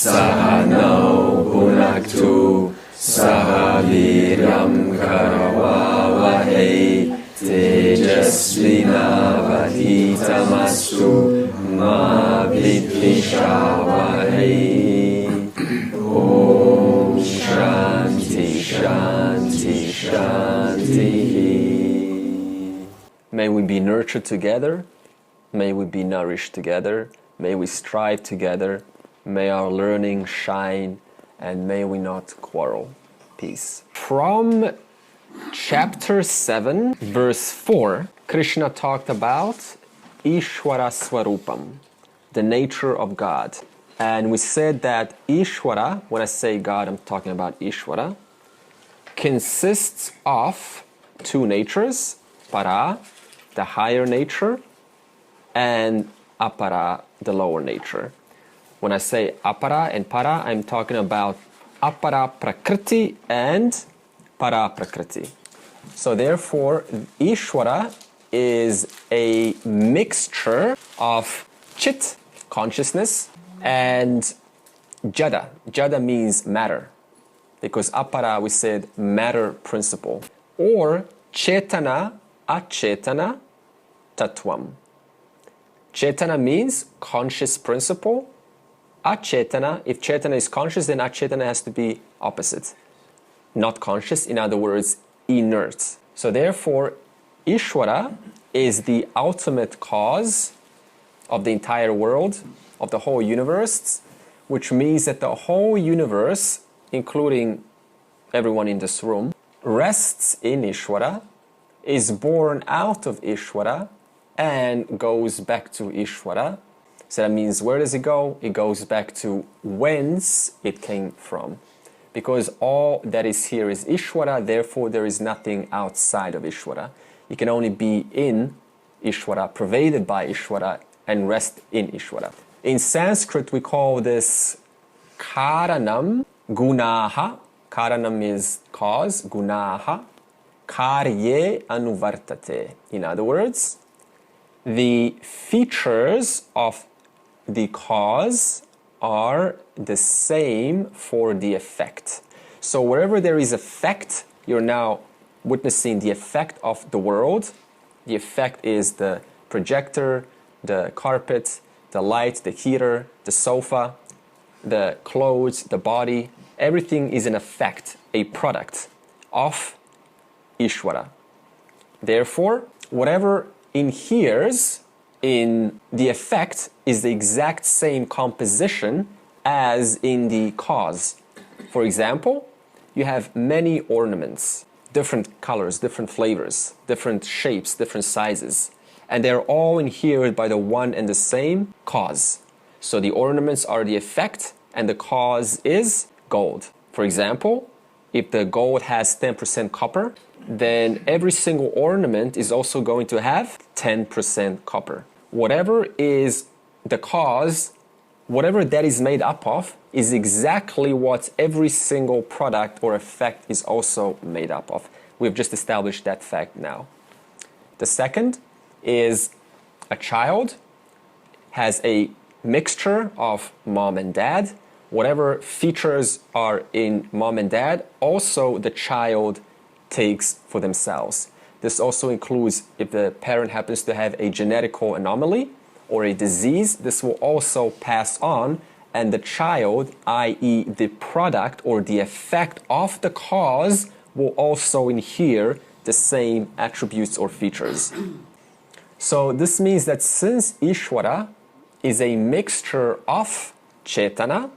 Sahano Bhunaktu Sahaviryam Karavavahe Tejasvinavaditamastu Ma Vidvishavahe. Om Shanti Shanti Shanti. May we be nurtured together. May we be nourished together. May we strive together. May our learning shine, and may we not quarrel. Peace. From chapter 7, verse 4, Krishna talked about Ishvara Swarupam, the nature of God. And we said that Ishvara, when I say God, I'm talking about Ishvara, consists of two natures, para, the higher nature, and apara, the lower nature. When I say apara and para, I'm talking about apara prakriti and para prakriti. So therefore, Ishvara is a mixture of chit, consciousness, and jada. Jada means matter, because apara, we said matter principle, or chetana, achetana, tattvam. Chetana means conscious principle. Achetana, if chetana is conscious, then achetana has to be opposite. Not conscious, in other words, inert. So therefore, Ishvara is the ultimate cause of the entire world, of the whole universe, which means that the whole universe, including everyone in this room, rests in Ishvara, is born out of Ishvara, and goes back to Ishvara. So that means, where does it go? It goes back to whence it came from. Because all that is here is Ishvara, therefore there is nothing outside of Ishvara. It can only be in Ishvara, pervaded by Ishvara, and rest in Ishvara. In Sanskrit, we call this karanam gunaha. Karanam is cause, gunaha. Karye anuvartate. In other words, the features of the cause are the same for the effect. So wherever there is effect, you're now witnessing the effect of the world. The effect is the projector, the carpet, the light, the heater, the sofa, the clothes, the body. Everything is an effect, a product of Ishvara. Therefore, whatever inheres in the effect is the exact same composition as in the cause. For example, you have many ornaments, different colors, different flavors, different shapes, different sizes, and they're all inhered by the one and the same cause. So the ornaments are the effect, and the cause is gold. For example, if the gold has 10% copper, then every single ornament is also going to have 10% copper. Whatever is the cause, whatever that is made up of, is exactly what every single product or effect is also made up of. We've just established that fact now. The second is a child has a mixture of mom and dad. Whatever features are in mom and dad, also the child takes for themselves. This also includes if the parent happens to have a genetical anomaly or a disease, this will also pass on, and the child, i.e. the product or the effect of the cause, will also inhere the same attributes or features. So this means that since Ishvara is a mixture of Chetana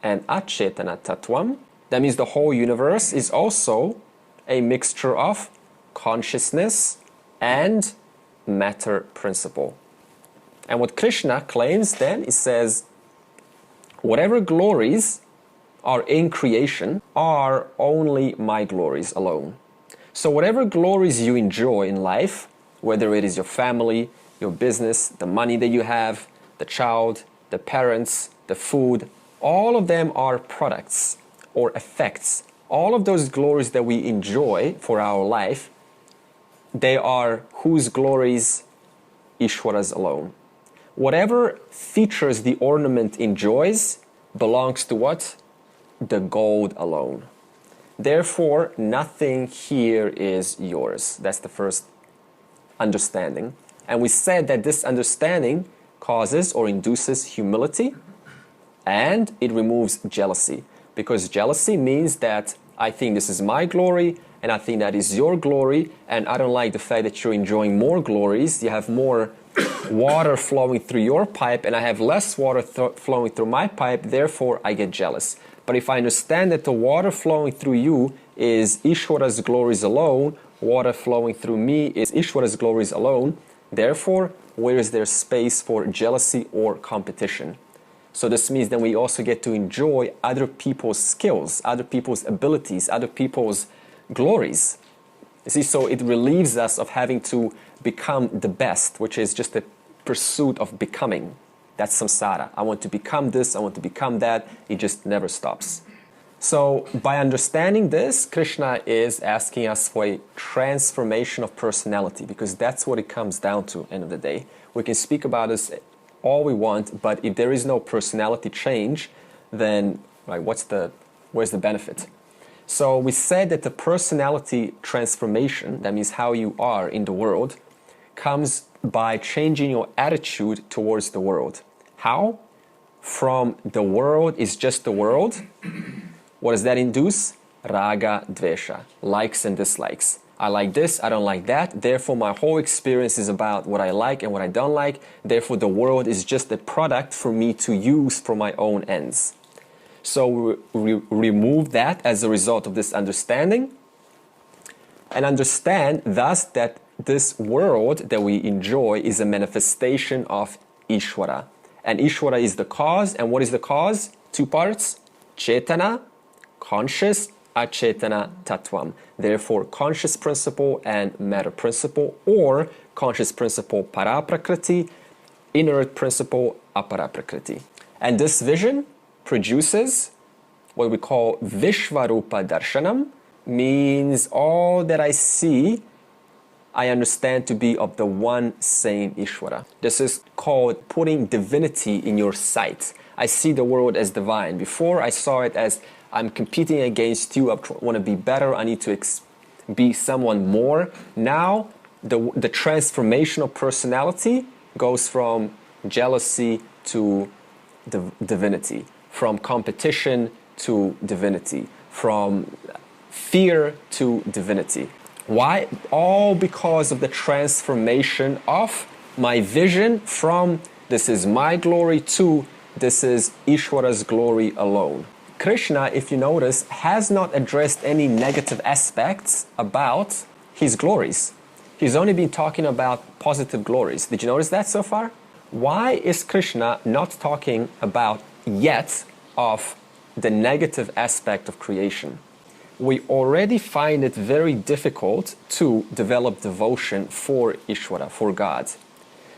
and Achetana Tattvam, that means the whole universe is also a mixture of consciousness and matter principle. And what Krishna claims then, it says, whatever glories are in creation are only my glories alone. So whatever glories you enjoy in life, whether it is your family, your business, the money that you have, the child, the parents, the food, all of them are products or effects. All of those glories that we enjoy for our life, they are whose glories? Ishvara's alone. Whatever features the ornament enjoys, belongs to what? The gold alone. Therefore, nothing here is yours. That's the first understanding. And we said that this understanding causes or induces humility, and it removes jealousy. Because jealousy means that I think this is my glory, and I think that is your glory, and I don't like the fact that you're enjoying more glories. You have more water flowing through your pipe, and I have less water flowing through my pipe, therefore I get jealous. But if I understand that the water flowing through you is Ishvara's glories alone, water flowing through me is Ishvara's glories alone, therefore, where is there space for jealousy or competition? So this means that we also get to enjoy other people's skills, other people's abilities, other people's glories. You see, so it relieves us of having to become the best, which is just a pursuit of becoming. That's samsara. I want to become this, I want to become that. It just never stops. So by understanding this, Krishna is asking us for a transformation of personality, because that's what it comes down to at the end of the day. We can speak about this all we want, but if there is no personality change, then right, where's the benefit? So we said that the personality transformation, that means how you are in the world, comes by changing your attitude towards the world. How? From the world is just the world. What does that induce? Raga, dvesha, likes and dislikes. I like this, I don't like that, therefore my whole experience is about what I like and what I don't like, therefore the world is just a product for me to use for my own ends. So we remove that as a result of this understanding, and understand thus that this world that we enjoy is a manifestation of Ishvara. And Ishvara is the cause, and what is the cause? Two parts, Chetana, conscious, Achetana Tattvam. Therefore, conscious principle and matter principle, or conscious principle Paraprakriti, inert principle Aparaprakriti. And this vision produces what we call Vishvarupa Darshanam, means all that I see, I understand to be of the one same Ishvara. This is called putting divinity in your sight. I see the world as divine. Before I saw it as I'm competing against you, I want to be better, I need to be someone more. Now, the transformational personality goes from jealousy to divinity, from competition to divinity, from fear to divinity. Why? All because of the transformation of my vision from this is my glory to this is Ishvara's glory alone. Krishna, if you notice, has not addressed any negative aspects about his glories. He's only been talking about positive glories. Did you notice that so far? Why is Krishna not talking about yet of the negative aspect of creation? We already find it very difficult to develop devotion for Ishvara, for God.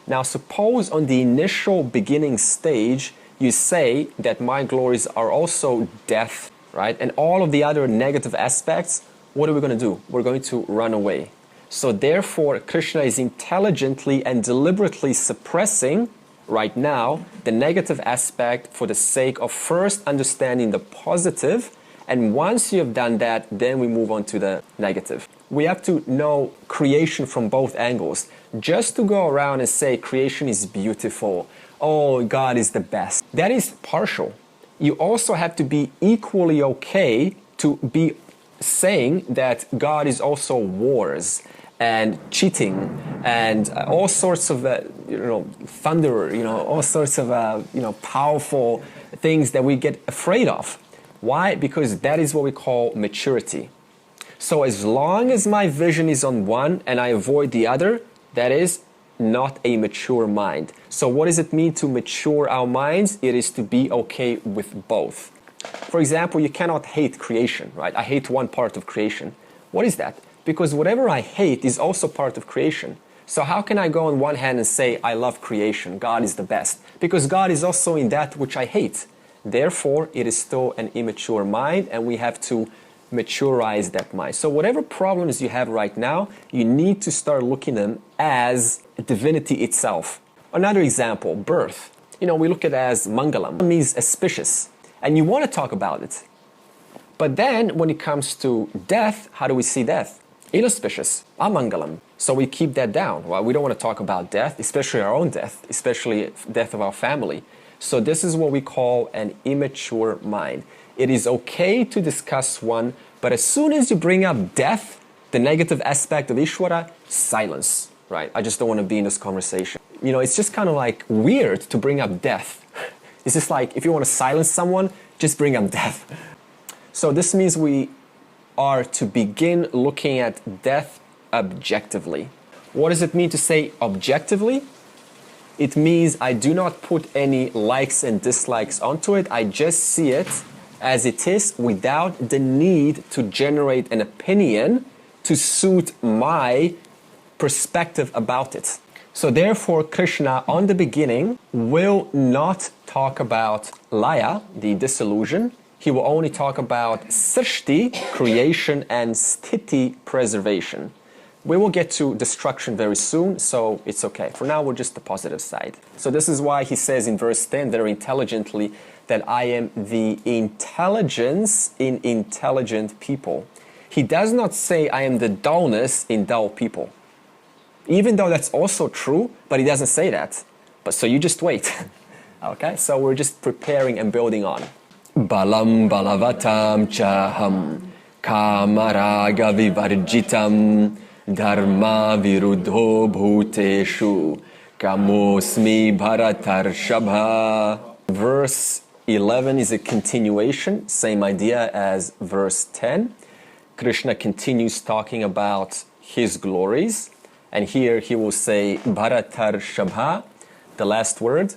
Now suppose on the initial beginning stage you say that my glories are also death, right? And all of the other negative aspects, what are we going to do? We're going to run away. So therefore, Krishna is intelligently and deliberately suppressing right now the negative aspect for the sake of first understanding the positive, and once you have done that, then we move on to the negative. We have to know creation from both angles. Just to go around and say creation is beautiful, oh, God is the best, that is partial. You also have to be equally okay to be saying that God is also wars and cheating and all sorts of thunder, all sorts of powerful things that we get afraid of. Why? Because that is what we call maturity. So as long as my vision is on one and I avoid the other, that is not a mature mind. So what does it mean to mature our minds? It is to be okay with both. For example, you cannot hate creation, right? I hate one part of creation. What is that? Because whatever I hate is also part of creation. So how can I go on one hand and say, I love creation, God is the best? Because God is also in that which I hate. Therefore, it is still an immature mind, and we have to maturize that mind. So whatever problems you have right now, you need to start looking at them as divinity itself. Another example, birth. We look at it as mangalam. It means auspicious. and you want to talk about it. But then when it comes to death, how do we see death? Inauspicious, amangalam. So we keep that down. Well, we don't want to talk about death, especially our own death, especially death of our family. So this is what we call an immature mind. It is okay to discuss one, but as soon as you bring up death, the negative aspect of Ishvara, silence, right? I just don't want to be in this conversation. You know, it's just kind of like weird to bring up death. It's just like, if you want to silence someone, just bring up death. So this means we are to begin looking at death objectively. What does it mean to say objectively? It means I do not put any likes and dislikes onto it. I just see it as it is without the need to generate an opinion to suit my perspective about it. So therefore, Krishna, on the beginning, will not talk about Laya, the dissolution. He will only talk about Srishti, creation, and Sthiti, preservation. We will get to destruction very soon, so it's okay. For now, we're just the positive side. So this is why he says in verse 10 very intelligently that I am the intelligence in intelligent people. He does not say I am the dullness in dull people. Even though that's also true, but he doesn't say that. But so you just wait. Okay, so we're just preparing and building on. Balam balavatam chaham kamaraga vivarjitam dharma viruddho bhuteshu kamosmi bharatarshambha. Verse 11 is a continuation, same idea as verse 10. Krishna continues talking about his glories, and here he will say bharatarshambha, the last word.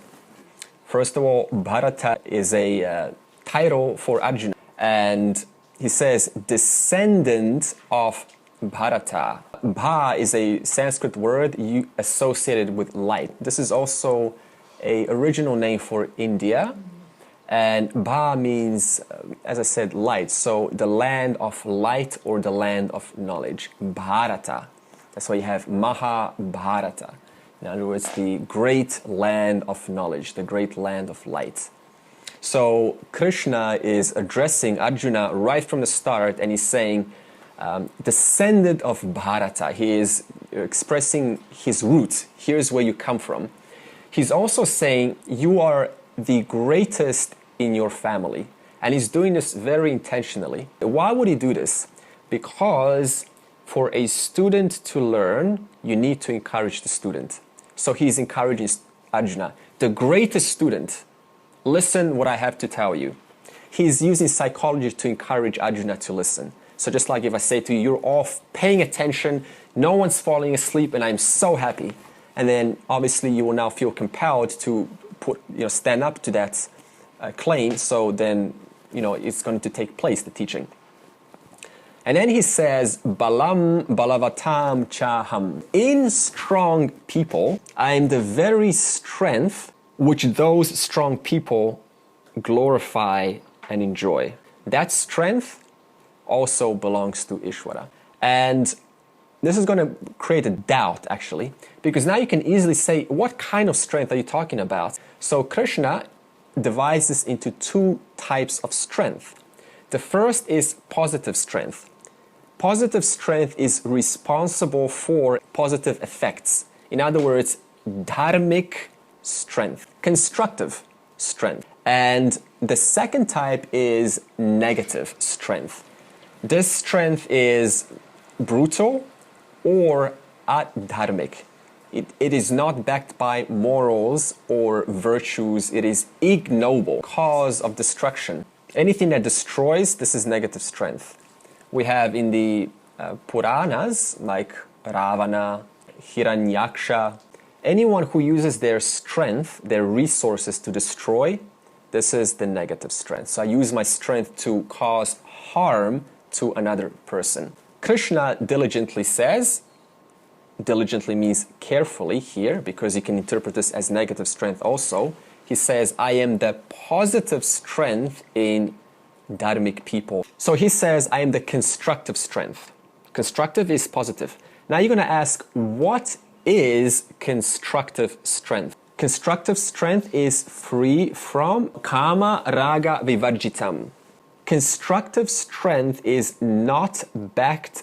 First of all, Bharata is a title for Arjuna, and he says descendant of Bharata. Bha is a Sanskrit word associated with light. This is also an original name for India, and Bha means, as I said, light. So the land of light or the land of knowledge, Bharata. That's why you have Mahabharata. In other words, the great land of knowledge, the great land of light. So Krishna is addressing Arjuna right from the start, and he's saying, descendant of Bharata. He is expressing his root. Here's where you come from. He's also saying, you are the greatest in your family. And he's doing this very intentionally. Why would he do this? Because for a student to learn, you need to encourage the student. So he's encouraging Arjuna, the greatest student. Listen what I have to tell you. He's using psychology to encourage Arjuna to listen. So just like if I say to you, you're all paying attention, no one's falling asleep, and I'm so happy. And then obviously you will now feel compelled to stand up to that claim. So then, it's going to take place, the teaching. And then he says, Balam balavatam chaham. In strong people, I am the very strength which those strong people glorify and enjoy. That strength also belongs to Ishvara. And this is going to create a doubt, actually, because now you can easily say, what kind of strength are you talking about? So Krishna divides this into two types of strength. The first is positive strength. Positive strength is responsible for positive effects. In other words, dharmic strength, constructive strength. And the second type is negative strength. This strength is brutal or adharmic. It is not backed by morals or virtues. It is ignoble, cause of destruction. Anything that destroys, this is negative strength. We have in the Puranas, like Ravana, Hiranyaksha, anyone who uses their strength, their resources to destroy, this is the negative strength. So I use my strength to cause harm to another person. Krishna diligently says, diligently means carefully here, because you can interpret this as negative strength also. He says, I am the positive strength in dharmic people. So he says, I am the constructive strength. Constructive is positive. Now you're going to ask, what is constructive strength? Constructive strength is free from kama raga vivarjitam. Constructive strength is not backed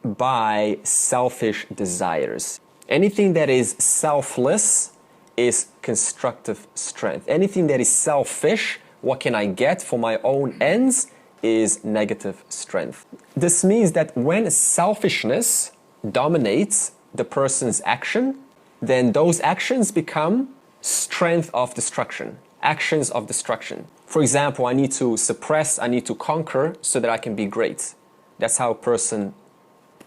by selfish desires. Anything that is selfless is constructive strength. Anything that is selfish, what can I get for my own ends, is negative strength. This means that when selfishness dominates the person's action, then those actions become strength of destruction, actions of destruction. For example, I need to suppress, I need to conquer so that I can be great. That's how a person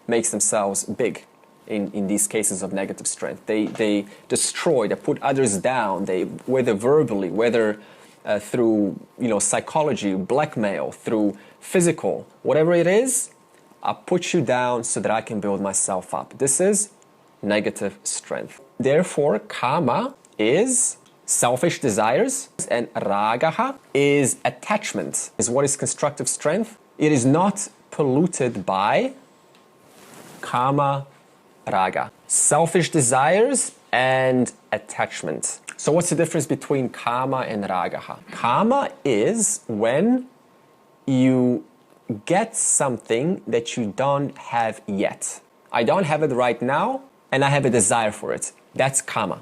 makes themselves big in these cases of negative strength. They destroy, they put others down, whether verbally, whether through psychology, blackmail, through physical, whatever it is, I put you down so that I can build myself up. This is negative strength. Therefore, kama is selfish desires, and ragaha is attachment. Is what is constructive strength? It is not polluted by kama, raga. Selfish desires and attachment. So what's the difference between kama and ragaha? Kama is when you get something that you don't have yet. I don't have it right now, and I have a desire for it. That's kama.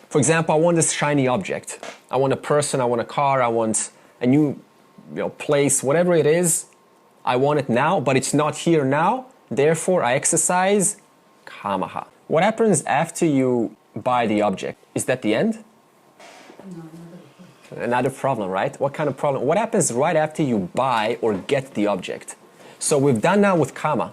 For example, I want this shiny object. I want a person, I want a car, I want a new place, whatever it is. I want it now, but it's not here now. Therefore, I exercise kamaha. What happens after you buy the object? Is that the end? No, another problem, right? What kind of problem? What happens right after you buy or get the object? So we've done now with kama.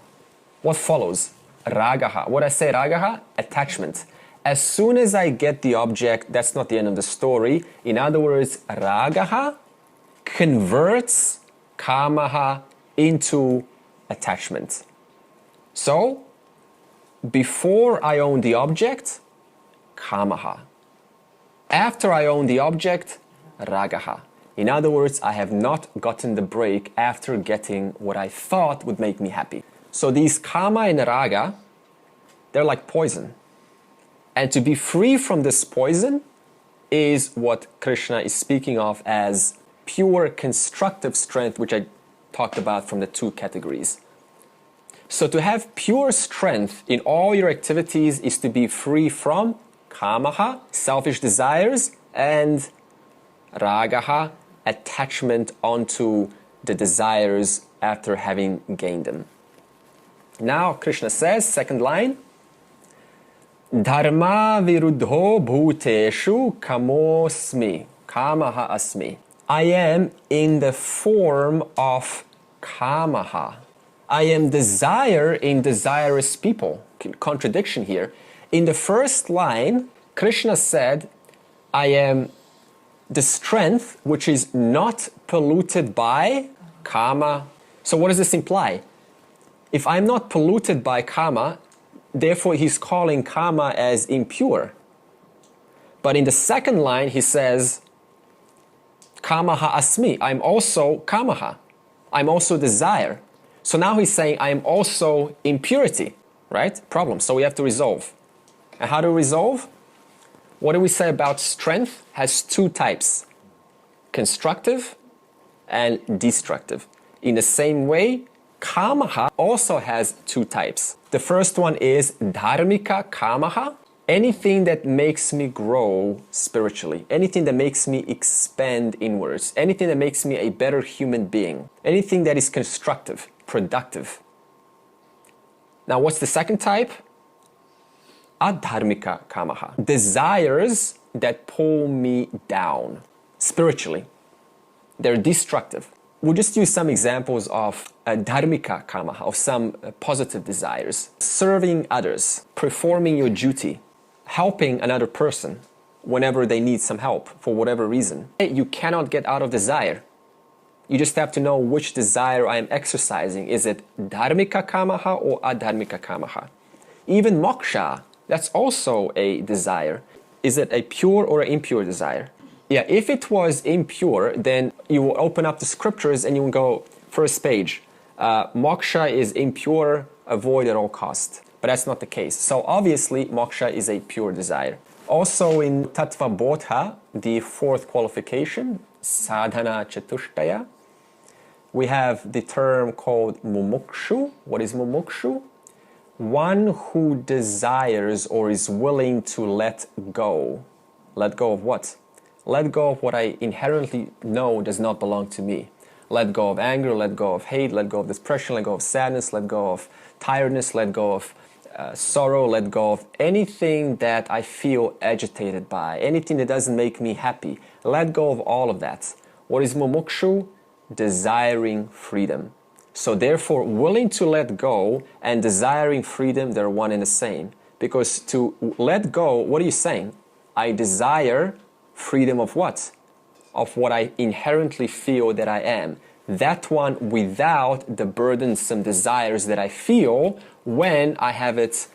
What follows? Ragaha. What I say ragaha? Attachment. As soon as I get the object, that's not the end of the story. In other words, ragaha converts kamaha into attachment. So, before I own the object, kamaha. After I own the object, ragaha. In other words, I have not gotten the break after getting what I thought would make me happy. So these kama and raga, they're like poison. And to be free from this poison is what Krishna is speaking of as pure constructive strength, which I talked about from the two categories. So to have pure strength in all your activities is to be free from kamaha, selfish desires, and ragaha, attachment onto the desires after having gained them. Now Krishna says, second line, Dharma viruddho bhuteshu kamosmi, kamaha asmi. I am in the form of kamaha. I am desire in desirous people. Contradiction here. In the first line, Krishna said, I am the strength which is not polluted by kama. So what does this imply? If I'm not polluted by kama, therefore he's calling kama as impure. But in the second line, he says, kamaha asmi. I'm also kamaha. I'm also desire. So now he's saying I am also impurity, right? Problem. So we have to resolve. And how to resolve? What do we say about strength? Has two types, constructive and destructive. In the same way, kamaha also has two types. The first one is dharmika kamaha, anything that makes me grow spiritually, anything that makes me expand inwards, anything that makes me a better human being, anything that is constructive, productive. Now what's the second type? Adharmika kamaha, desires that pull me down spiritually. They're destructive. We'll just use some examples of dharmika kamaha, of some positive desires. Serving others, performing your duty, helping another person whenever they need some help for whatever reason. You cannot get out of desire. You just have to know which desire I am exercising. Is it dharmika kamaha or adharmika kamaha? Even moksha, that's also a desire. Is it a pure or an impure desire? Yeah, if it was impure, then you will open up the scriptures and you will go, first page, moksha is impure, avoid at all costs. But that's not the case. So obviously, moksha is a pure desire. Also in Tattva Bodha, the fourth qualification, sadhana chatushtaya, we have the term called mumukshu. What is mumukshu? One who desires or is willing to let go. Let go of what? Let go of what I inherently know does not belong to me. Let go of anger, let go of hate, let go of depression, let go of sadness, let go of tiredness, let go of sorrow, let go of anything that I feel agitated by, anything that doesn't make me happy. Let go of all of that. What is mumukshu? Desiring freedom. So therefore, willing to let go and desiring freedom, they're one and the same. Because to let go, what are you saying? I desire freedom of what? Of what I inherently feel that I am. That one without the burdensome desires that I feel when I have it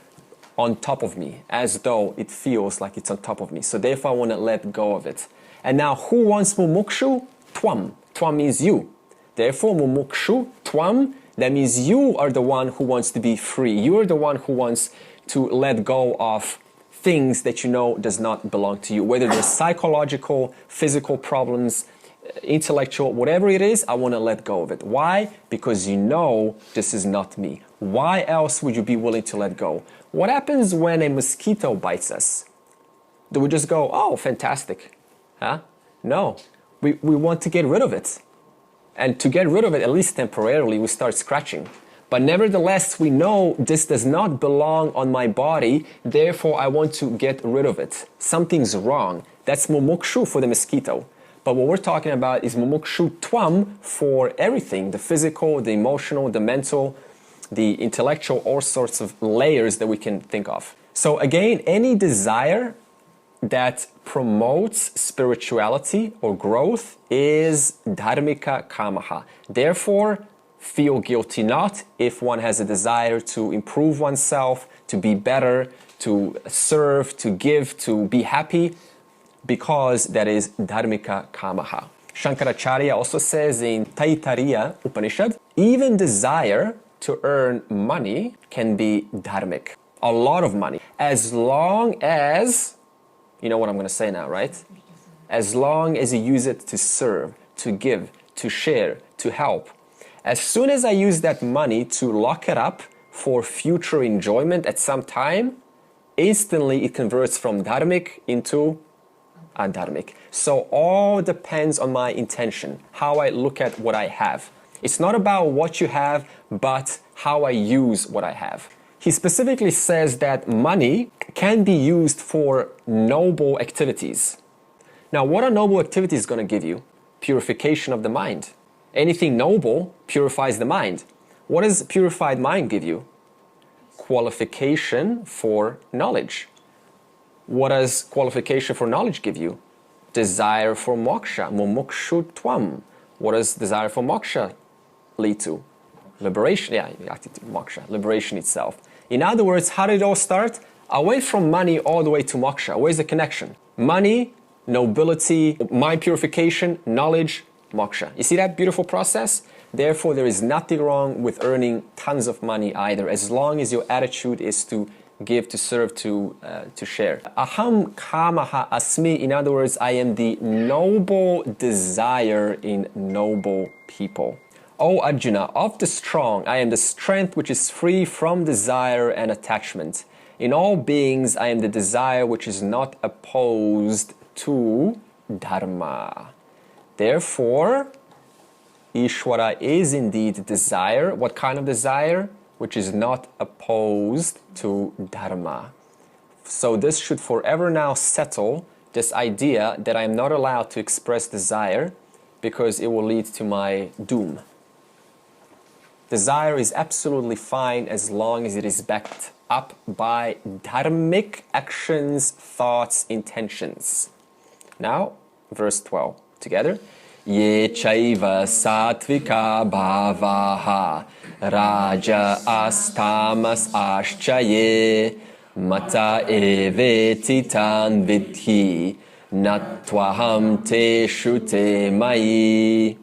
on top of me, as though it feels like it's on top of me. So therefore I want to let go of it. And now who wants mumukshu? Tvam. Tvam means you. Therefore mumukshu, tvam, that means you are the one who wants to be free. You are the one who wants to let go of things that you know does not belong to you. Whether they're psychological, physical problems, intellectual, whatever it is, I want to let go of it. Why? Because you know this is not me. Why else would you be willing to let go? What happens when a mosquito bites us? Do we just go, oh, fantastic? Huh? No. We want to get rid of it. And to get rid of it, at least temporarily, we start scratching. But nevertheless, we know this does not belong on my body, therefore I want to get rid of it. Something's wrong. That's mumukshu for the mosquito. But what we're talking about is mumukshu tvam for everything, the physical, the emotional, the mental, the intellectual, all sorts of layers that we can think of. So again, any desire that promotes spirituality or growth is dharmika kamaha. Therefore, feel guilty not if one has a desire to improve oneself, to be better, to serve, to give, to be happy, because that is dharmika kamaha. Shankaracharya also says in Taittiriya Upanishad, even desire to earn money can be dharmic. A lot of money. As long as, you know what I'm going to say now, right? As long as you use it to serve, to give, to share, to help. As soon as I use that money to lock it up for future enjoyment at some time, instantly it converts from dharmic into adharmic. So all depends on my intention, how I look at what I have. It's not about what you have, but how I use what I have. He specifically says that money can be used for noble activities. Now, what are noble activities going to give you? Purification of the mind. Anything noble purifies the mind. What does purified mind give you? Qualification for knowledge. What does qualification for knowledge give you? Desire for moksha, mumukshu tvam. What does desire for moksha lead to? Liberation, moksha, liberation itself. In other words, how did it all start? Away from money all the way to moksha. Where's the connection? Money, nobility, mind purification, knowledge, moksha. You see that beautiful process? Therefore, there is nothing wrong with earning tons of money either, as long as your attitude is to give, to serve, to share. Aham kamaha asmi, in other words, I am the noble desire in noble people. O Arjuna, of the strong, I am the strength which is free from desire and attachment. In all beings, I am the desire which is not opposed to dharma. Therefore, Ishvara is indeed desire. What kind of desire? Which is not opposed to dharma. So this should forever now settle this idea that I am not allowed to express desire because it will lead to my doom. Desire is absolutely fine as long as it is backed up by dharmic actions, thoughts, intentions. Now, verse 12. Together. Ye chaiva satvika bhavaha raja astamas ashchaye mata eveti tan vidhi natvaham te shute mai.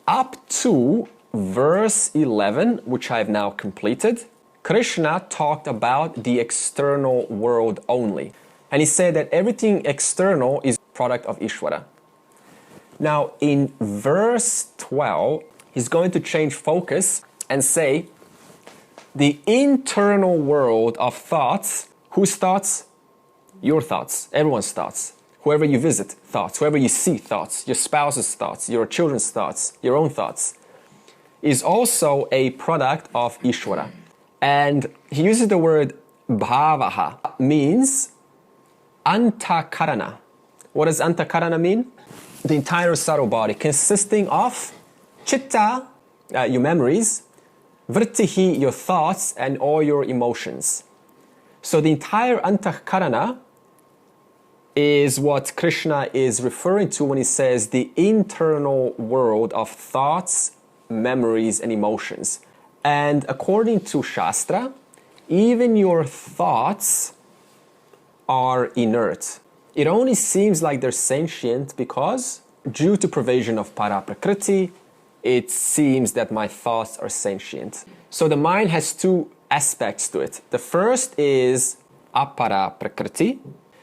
Up to verse 11, which I have now completed, Krishna talked about the external world only. And he said that everything external is product of Ishvara. Now, in verse 12, he's going to change focus and say, the internal world of thoughts, whose thoughts? Your thoughts, everyone's thoughts. Whoever you visit, thoughts. Whoever you see, thoughts. Your spouse's thoughts, your children's thoughts, your own thoughts, is also a product of Ishvara. And he uses the word bhavaha, means antakarana. What does antakarana mean? The entire subtle body, consisting of chitta, your memories, vrittihi, your thoughts, and all your emotions. So the entire antakarana is what Krishna is referring to when he says the internal world of thoughts, memories, and emotions. And according to Shastra, even your thoughts are inert. It only seems like they're sentient because, due to pervasion of para-prakriti, it seems that my thoughts are sentient. So the mind has two aspects to it. The first is apara-prakriti.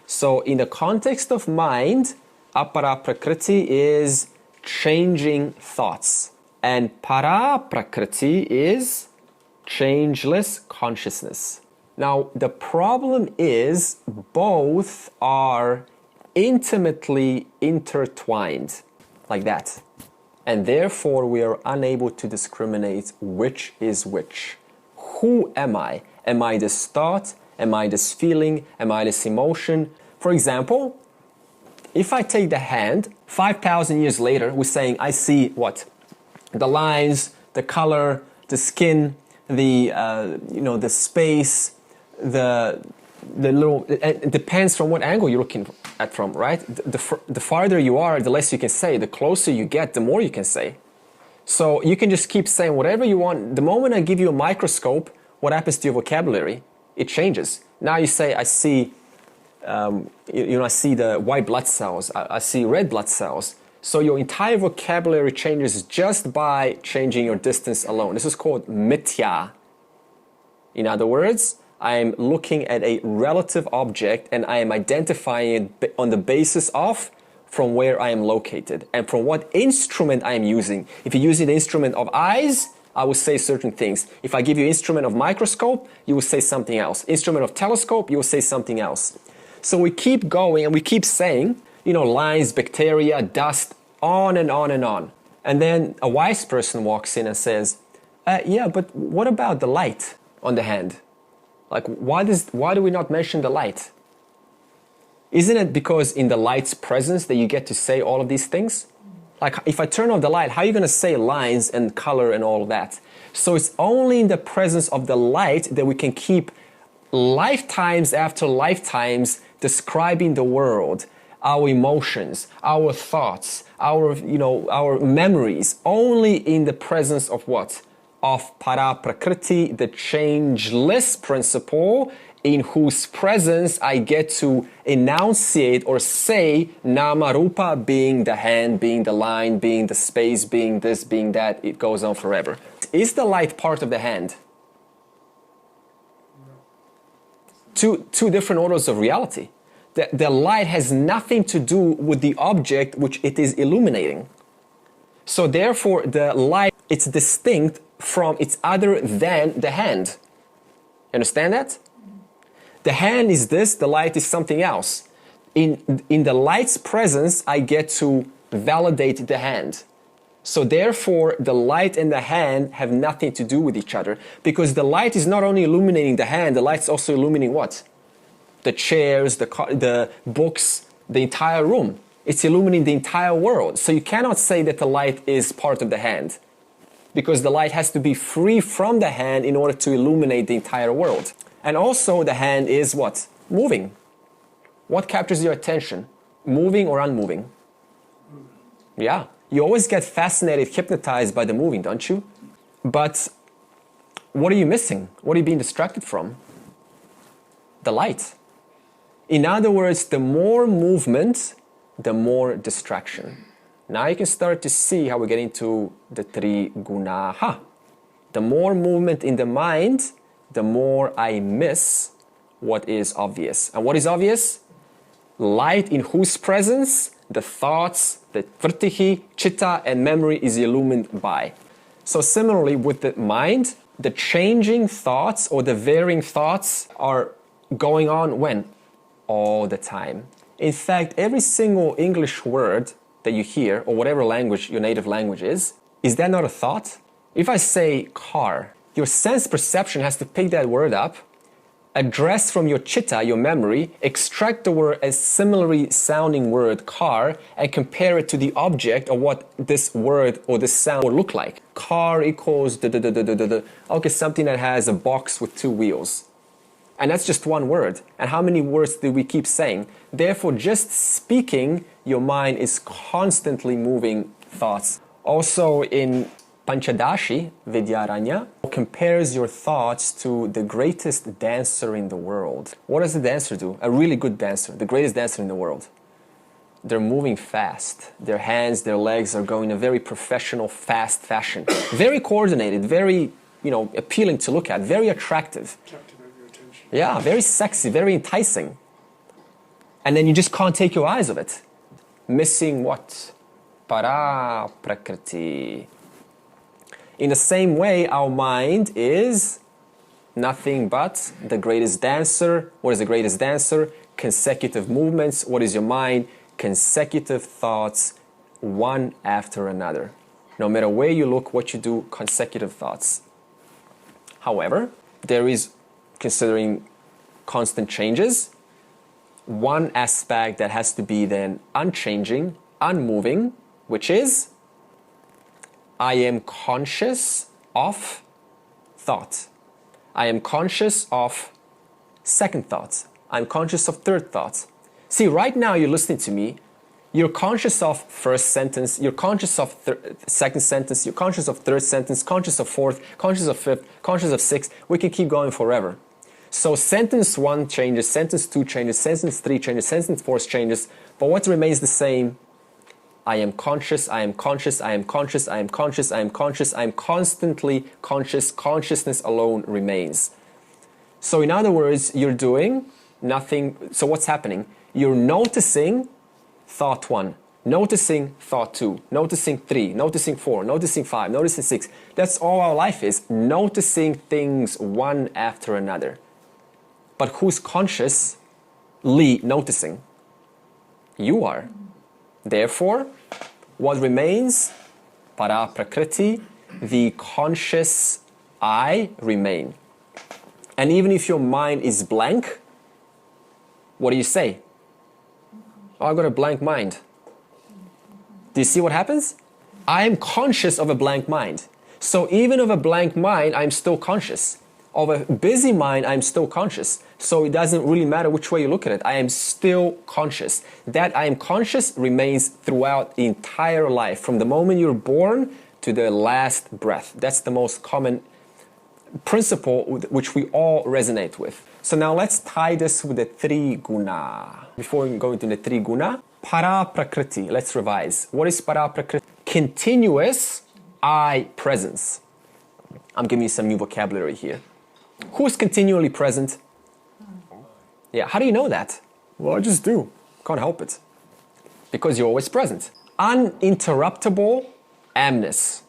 So in the context of mind, apara-prakriti is changing thoughts. And para-prakriti is changeless consciousness. Now, the problem is both are intimately intertwined, like that. And therefore, we are unable to discriminate which is which. Who am I? Am I this thought? Am I this feeling? Am I this emotion? For example, if I take the hand, 5,000 years later, we're saying, I see what? The lines, the color, the skin, the space, the little, it depends from what angle you're looking at from, right? The farther you are, the less you can say. The closer you get, the more you can say. So you can just keep saying whatever you want. The moment I give you a microscope, what happens to your vocabulary? It changes. Now you say, I see, I see the white blood cells. I see red blood cells. So your entire vocabulary changes just by changing your distance alone. This is called mithya. In other words, I am looking at a relative object and I am identifying it on the basis of from where I am located and from what instrument I am using. If you're using the instrument of eyes, I will say certain things. If I give you instrument of microscope, you will say something else. Instrument of telescope, you will say something else. So we keep going and we keep saying, lines, bacteria, dust, on and on and on. And then a wise person walks in and says, yeah, but what about the light on the hand? Like, why do we not mention the light? Isn't it because in the light's presence that you get to say all of these things? Like, if I turn off the light, how are you going to say lines and color and all of that? So it's only in the presence of the light that we can keep lifetimes after lifetimes describing the world, our emotions, our thoughts, our memories, only in the presence of what? Of para-prakriti, the changeless principle, in whose presence I get to enunciate or say nama-rupa, being the hand, being the line, being the space, being this, being that. It goes on forever. Is the light part of the hand? Two different orders of reality. The light has nothing to do with the object which it is illuminating. So therefore, the light, it's distinct from it's other than the hand. Understand that? The hand is this, the light is something else. In the light's presence, I get to validate the hand. So therefore, the light and the hand have nothing to do with each other, because the light is not only illuminating the hand, the light's also illuminating what? The chairs, the books, the entire room. It's illuminating the entire world. So you cannot say that the light is part of the hand, because the light has to be free from the hand in order to illuminate the entire world. And also the hand is what? Moving. What captures your attention? Moving or unmoving? Yeah. You always get fascinated, hypnotized by the moving, don't you? But what are you missing? What are you being distracted from? The light. In other words, the more movement, the more distraction. Now you can start to see how we get into the three gunaha. The more movement in the mind, the more I miss what is obvious. And what is obvious? Light in whose presence the thoughts, the vrtihi, chitta, and memory is illumined by. So similarly with the mind, the changing thoughts or the varying thoughts are going on when? All the time. In fact, every single English word that you hear, or whatever language your native language is that not a thought? If I say car, your sense perception has to pick that word up, address from your chitta, your memory, extract the word as similarly sounding word car and compare it to the object of what this word or this sound would look like. Car equals okay, something that has a box with 2 wheels. And that's just one word. And how many words do we keep saying? Therefore, just speaking, your mind is constantly moving thoughts. Also in Panchadashi, Vidyaranya, compares your thoughts to the greatest dancer in the world. What does the dancer do? A really good dancer, the greatest dancer in the world. They're moving fast. Their hands, their legs are going in a very professional, fast fashion. Very coordinated, very, appealing to look at, very attractive. Captivate your attention. Yeah, very sexy, very enticing. And then you just can't take your eyes off it. Missing what? Para prakriti. In the same way, our mind is nothing but the greatest dancer. What is the greatest dancer? Consecutive movements. What is your mind? Consecutive thoughts, one after another. No matter where you look, what you do, consecutive thoughts. However, there is, considering constant changes, one aspect that has to be then unchanging, unmoving, which is I am conscious of thought. I am conscious of second thoughts. I'm conscious of third thoughts. See, right now you're listening to me. You're conscious of first sentence. You're conscious of second sentence. You're conscious of third sentence, conscious of fourth, conscious of fifth, conscious of sixth. We can keep going forever. So sentence 1 changes, sentence 2 changes, sentence 3 changes, sentence 4 changes. But what remains the same? I am conscious, I am conscious, I am conscious, I am conscious, I am conscious, I am constantly conscious. Consciousness alone remains. So in other words, you're doing nothing. So what's happening? You're noticing thought 1, noticing thought 2, noticing 3, noticing 4, noticing 5, noticing 6. That's all our life is, noticing things one after another. But who's consciously noticing? You are. Therefore, what remains? Para prakriti, the conscious I remain. And even if your mind is blank, what do you say? Oh, I've got a blank mind. Do you see what happens? I am conscious of a blank mind. So even of a blank mind, I'm still conscious. Of a busy mind, I'm still conscious. So it doesn't really matter which way you look at it. I am still conscious. That I am conscious remains throughout the entire life, from the moment you're born to the last breath. That's the most common principle which we all resonate with. So now let's tie this with the 3 guna. Before we go into the 3 guna, para prakriti. Let's revise. What is para prakriti? Continuous I presence. I'm giving you some new vocabulary here. Who's continually present? Yeah, how do you know that? Well, I just do. Can't help it. Because you're always present. Uninterruptible amness.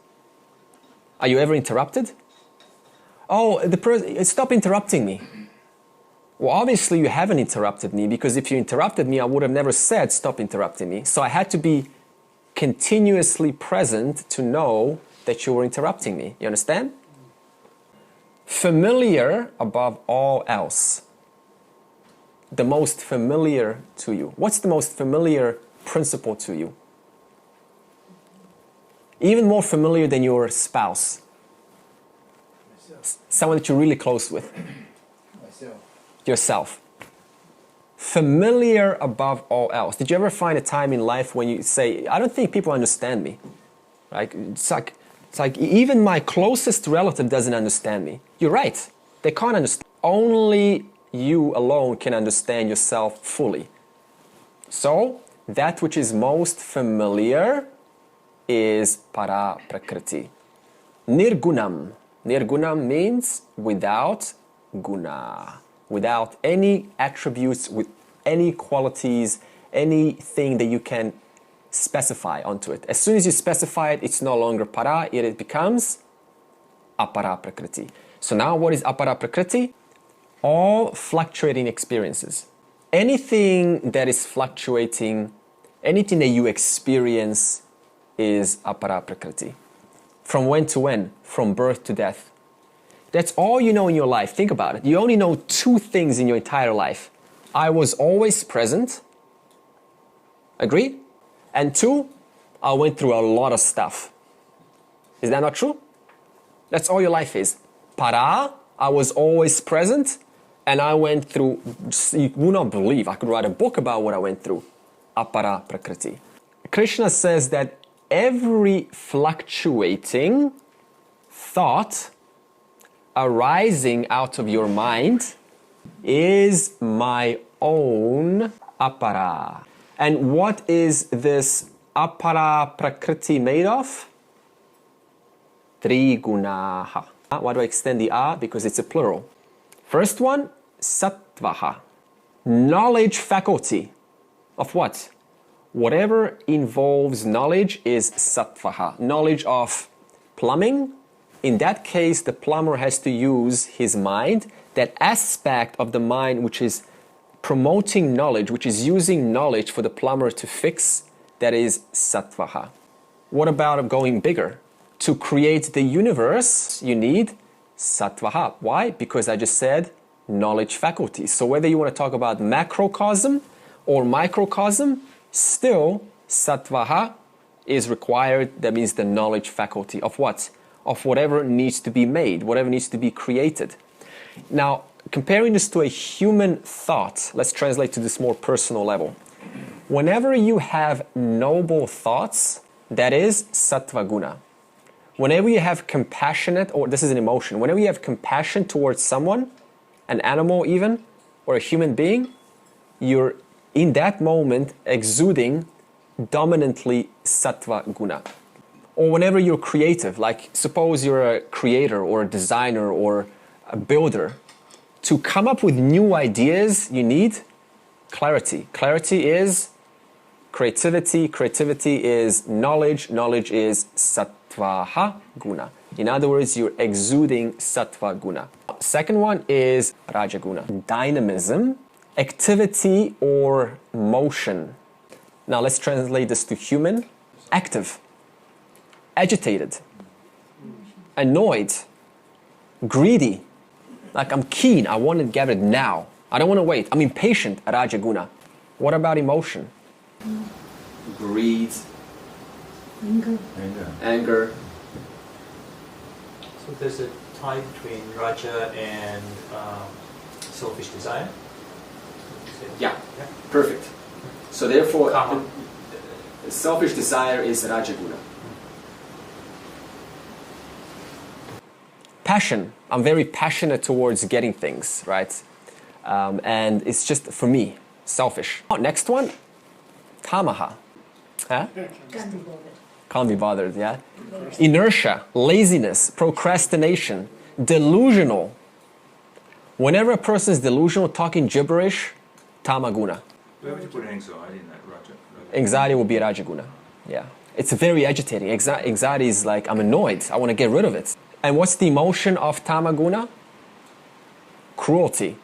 Are you ever interrupted? Oh, stop interrupting me. Well, obviously you haven't interrupted me, because if you interrupted me, I would have never said stop interrupting me. So I had to be continuously present to know that you were interrupting me. You understand? Familiar above all else. The most familiar to you. What's the most familiar principle to you? Even more familiar than your spouse. Someone that you're really close with. Yourself. Familiar above all else. Did you ever find a time in life when you say, I don't think people understand me? Right? It's like even my closest relative doesn't understand me. You're right. They can't understand. Only you alone can understand yourself fully. So, that which is most familiar is para prakriti. Nirgunam. Nirgunam means without guna. Without any attributes any qualities, anything that you can specify onto it. As soon as you specify it, it's no longer para, it becomes apara prakriti. So now what is apara prakriti? All fluctuating experiences. Anything that is fluctuating, anything that you experience is apara prakriti. From when to when? From birth to death. That's all you know in your life. Think about it. You only know two things in your entire life. I was always present. Agree? And two, I went through a lot of stuff. Is that not true? That's all your life is. Para, I was always present, and I went through, you will not believe, I could write a book about what I went through. Apara prakriti. Krishna says that every fluctuating thought arising out of your mind is my own apara. And what is this apara prakriti made of? Trigunaha. Why do I extend the a? Because it's a plural. First one, sattvaha. Knowledge faculty. Of what? Whatever involves knowledge is sattvaha. Knowledge of plumbing. In that case, the plumber has to use his mind, that aspect of the mind which is promoting knowledge, which is using knowledge for the plumber to fix, that is sattvaha. What about going bigger? To create the universe, you need sattvaha. Why? Because I just said knowledge faculty. So whether you want to talk about macrocosm or microcosm, still sattvaha is required. That means the knowledge faculty of what? Of whatever needs to be made, whatever needs to be created. Now, comparing this to a human thought, let's translate to this more personal level. Whenever you have noble thoughts, that is sattva guna. Whenever you have compassionate, or this is an emotion, whenever you have compassion towards someone, an animal even, or a human being, you're in that moment exuding dominantly sattva guna. Or whenever you're creative, like suppose you're a creator or a designer or a builder, to come up with new ideas, you need clarity. Clarity is creativity. Creativity is knowledge. Knowledge is sattvaha guna. In other words, you're exuding sattva guna. Second one is rajaguna. Dynamism, activity or motion. Now let's translate this to human. Active, agitated, annoyed, greedy. Like I'm keen, I want to get it now. I don't want to wait. I'm impatient, rajaguna. What about emotion? Greed, anger. So there's a tie between raja and selfish desire? Yeah, perfect. So therefore, selfish desire is rajaguna. Passion. I'm very passionate towards getting things, right? And it's just, for me, selfish. Next one, tamaha. Huh? Can't be bothered, yeah? Inertia, laziness, procrastination, delusional. Whenever a person is delusional, talking gibberish, tamaguna. Where would you put anxiety in that, Raja? Anxiety will be rajaguna, yeah. It's very agitating. Anxiety is like, I'm annoyed, I want to get rid of it. And what's the emotion of tamaguna? Cruelty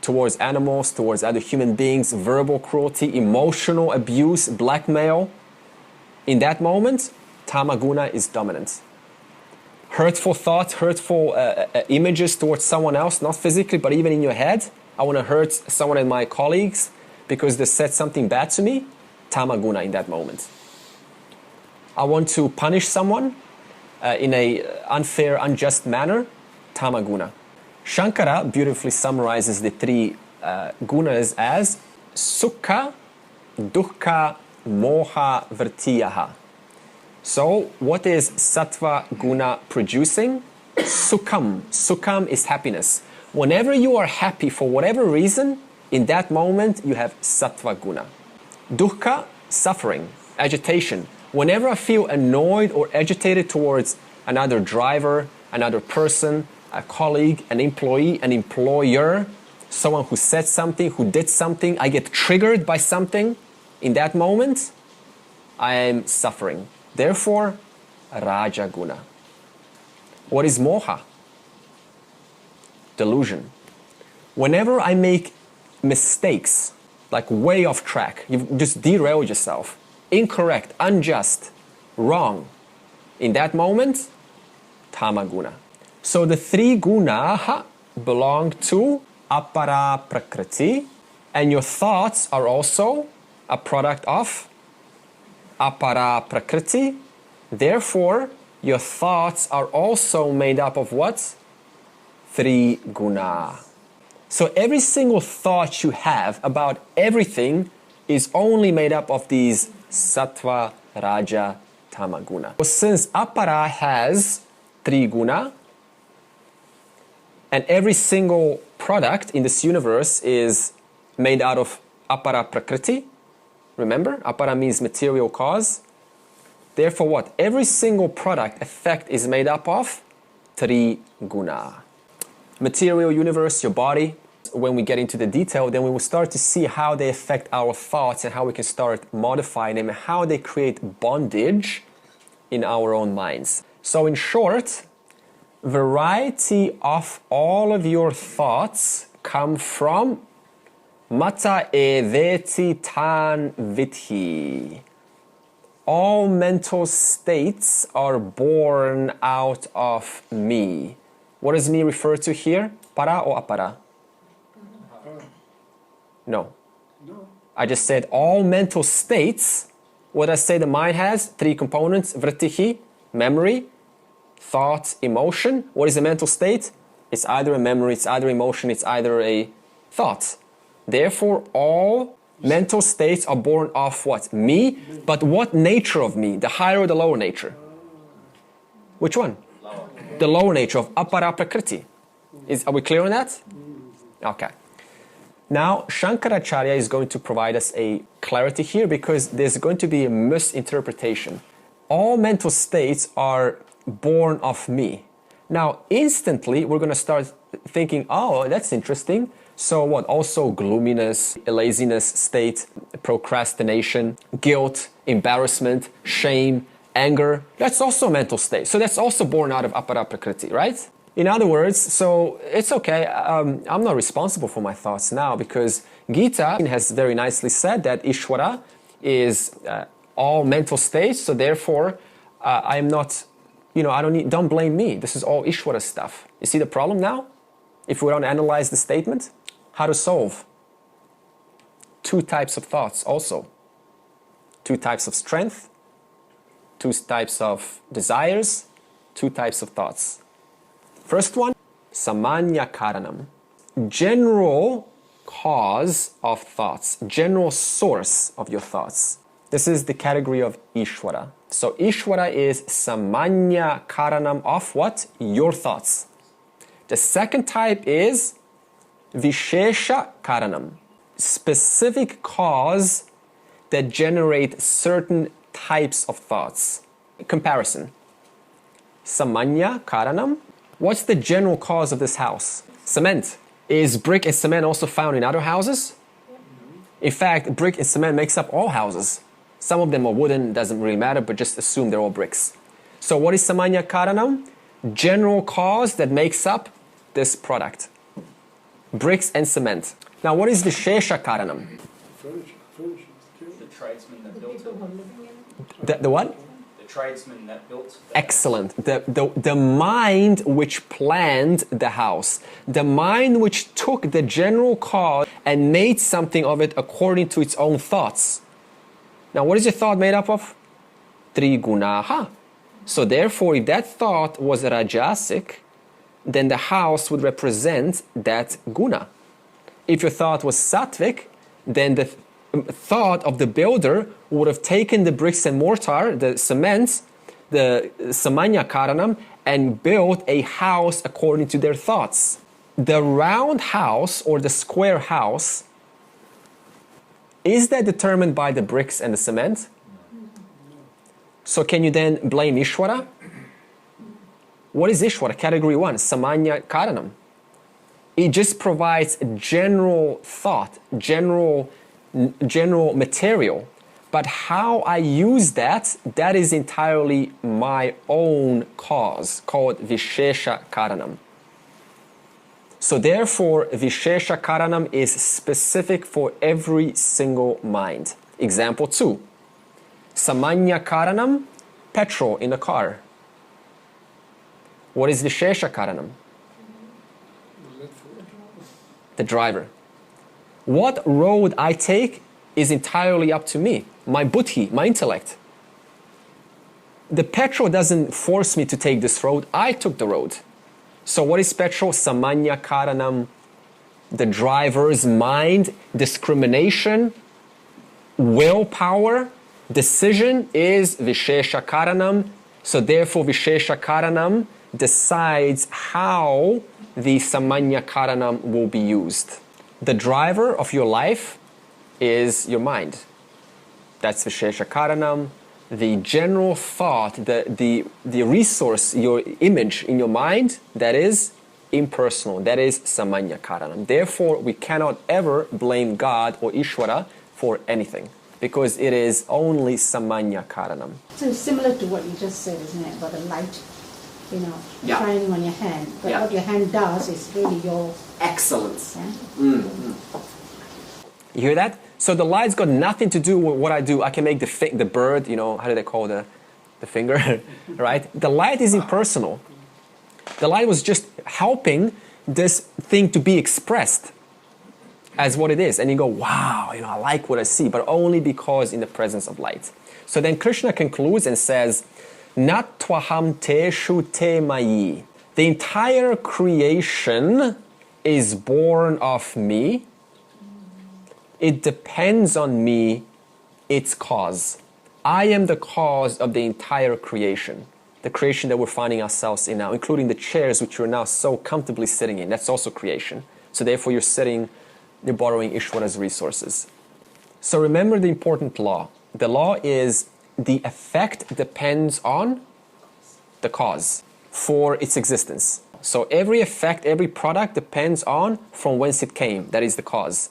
towards animals, towards other human beings, verbal cruelty, emotional abuse, blackmail. In that moment, tamaguna is dominant. Hurtful thoughts, hurtful images towards someone else, not physically, but even in your head. I want to hurt someone of my colleagues because they said something bad to me. Tamaguna in that moment. I want to punish someone in a unfair, unjust manner, tamaguna. Shankara beautifully summarizes the three gunas as sukha, dukkha, moha, vrtiyaha. So, what is sattva guna producing? Sukham. Sukham is happiness. Whenever you are happy for whatever reason, in that moment you have sattva guna. Dukkha, suffering, agitation. Whenever I feel annoyed or agitated towards another driver, another person, a colleague, an employee, an employer, someone who said something, who did something, I get triggered by something, in that moment, I am suffering. Therefore, Raja Guna. What is moha? Delusion. Whenever I make mistakes, like way off track, you've just derailed yourself, incorrect, unjust, wrong, in that moment, Tamaguna. So the three gunas belong to apara prakriti, and your thoughts are also a product of apara prakriti. Therefore, your thoughts are also made up of what? Three guna. So every single thought you have about everything is only made up of these sattva, raja, tamaguna. Since apara has three guna, and every single product in this universe is made out of apara prakriti, remember, apara means material cause. Therefore what? Every single product effect is made up of three guna. Material universe, your body. When we get into the detail, then we will start to see how they affect our thoughts and how we can start modifying them and how they create bondage in our own minds. So in short, variety of all of your thoughts come from mata eveti tan vidhi. All mental states are born out of me. What does me refer to here? Para or apara? No. I just said all mental states. What I say the mind has? Three components. Vrittihi, memory, thought, emotion. What is a mental state? It's either a memory, it's either emotion, it's either a thought. Therefore, all mental states are born of what? Me. But what nature of me? The higher or the lower nature? Which one? Lower. The lower nature of apara prakriti. Are we clear on that? Okay. Now, Shankaracharya is going to provide us a clarity here because there's going to be a misinterpretation. All mental states are born of me. Now, instantly, we're going to start thinking, oh, that's interesting. So what? Also gloominess, laziness state, procrastination, guilt, embarrassment, shame, anger. That's also a mental state. So that's also born out of apara prakriti, right? In other words, so it's okay. I'm not responsible for my thoughts now because Gita has very nicely said that Ishvara is all mental states. So therefore, I'm not, don't blame me. This is all Ishvara stuff. You see the problem now? If we don't analyze the statement, how to solve? Two types of thoughts also. Two types of strength, two types of desires, two types of thoughts. First one, samanya karanam, general cause of thoughts, general source of your thoughts. This is the category of Ishvara. So Ishvara is samanya karanam of what? Your thoughts. The second type is vishesha karanam, specific cause that generate certain types of thoughts. Comparison. Samanya karanam. What's the general cause of this house? Cement. Is brick and cement also found in other houses? In fact, brick and cement makes up all houses. Some of them are wooden, doesn't really matter, but just assume they're all bricks. So what is samanya karanam? General cause that makes up this product. Bricks and cement. Now what is vishesha karanam? The tradesman that built it. The what? Tradesman that built. Excellent. The mind which planned the house, the mind which took the general cause and made something of it according to its own thoughts. Now, what is your thought made up of? Three gunaha. So therefore, if that thought was rajasic, then the house would represent that guna. If your thought was sattvic, then the thought of the builder would have taken the bricks and mortar, the cement, the samanya karanam, and built a house according to their thoughts. The round house or the square house, is that determined by the bricks and the cement? So can you then blame Ishvara? What is Ishvara? Category 1, samanya karanam. It just provides general thought, general material. But how I use that, that is entirely my own cause, called Vishesha Karanam. So therefore, Vishesha Karanam is specific for every single mind. Example 2. Samanya Karanam, petrol in the car. What is Vishesha Karanam? The driver. What road I take is entirely up to me, my buddhi, my intellect. The petrol doesn't force me to take this road, I took the road. So what is petrol? Samanya Karanam, the driver's mind, discrimination, willpower, decision is Vishesha Karanam. So therefore Vishesha Karanam decides how the Samanya Karanam will be used. The driver of your life is your mind. That's Vishesha Karanam. The general thought, the resource, your image in your mind, that is impersonal. That is Samanya Karanam. Therefore, we cannot ever blame God or Ishvara for anything, because it is only Samanya Karanam. So similar to what you just said, isn't it, about the light, Yeah. shining on your hand. But Yeah. what your hand does is really your... Excellence. Yeah? You hear that? So the light's got nothing to do with what I do. I can make the bird, how do they call the finger, right? The light is impersonal. The light was just helping this thing to be expressed as what it is. And you go, wow, I like what I see, but only because in the presence of light. So then Krishna concludes and says, Nat twaham teshu te mayi. The entire creation is born of me. It depends on me, its cause. I am the cause of the entire creation. The creation that we're finding ourselves in now, including the chairs which you're now so comfortably sitting in. That's also creation. So therefore you're borrowing Ishvara's resources. So remember the important law. The law is the effect depends on the cause for its existence. So every effect, every product depends on from whence it came. That is the cause.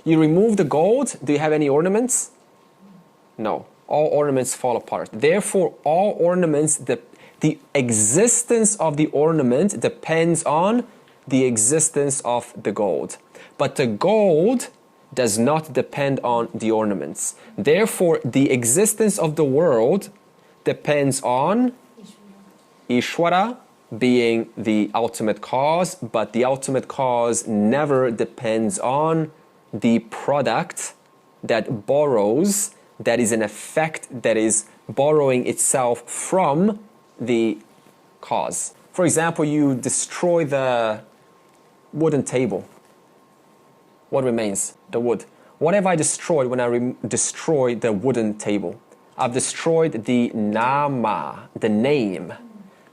You remove the gold, do you have any ornaments? No. All ornaments fall apart. Therefore, all ornaments, the existence of the ornament depends on the existence of the gold. But the gold does not depend on the ornaments. Therefore, the existence of the world depends on Ishvara being the ultimate cause, but the ultimate cause never depends on the product that borrows, that is an effect that is borrowing itself from the cause. For example, you destroy the wooden table. What remains? The wood. What have I destroyed when I destroy the wooden table? I've destroyed the nama, the name.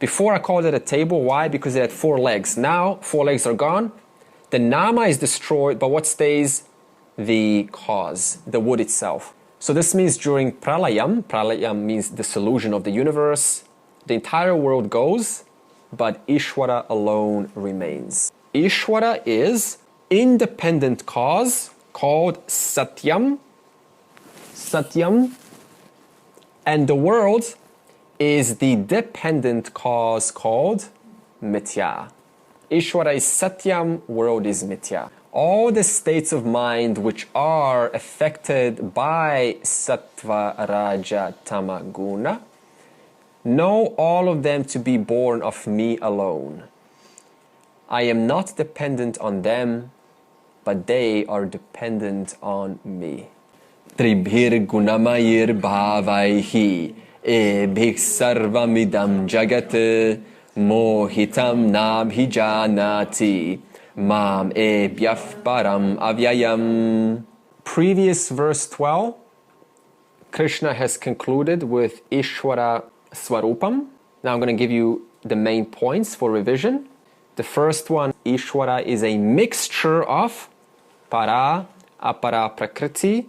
Before I called it a table. Why? Because it had 4 legs. Now 4 legs are gone. The nama is destroyed, but what stays? The cause, the wood itself. So this means during pralayam means the solution of the universe, the entire world goes, but Ishvara alone remains. Ishvara is independent cause called Satyam, and the world is the dependent cause called Mithya. Ishvara is Satyam, world is Mithya. All the states of mind which are affected by Sattva, Raja, Tama, Guna, know all of them to be born of me alone. I am not dependent on them, but they are dependent on me. Tribhir gunamayir bhavaihi ebhik sarvamidam jagat mohitam nabhijanati mam ebhyaf param avyayam. Previous verse 12, Krishna has concluded with Ishvara Swarupam. Now I'm going to give you the main points for revision. The first one, Ishvara is a mixture of para, apara prakriti,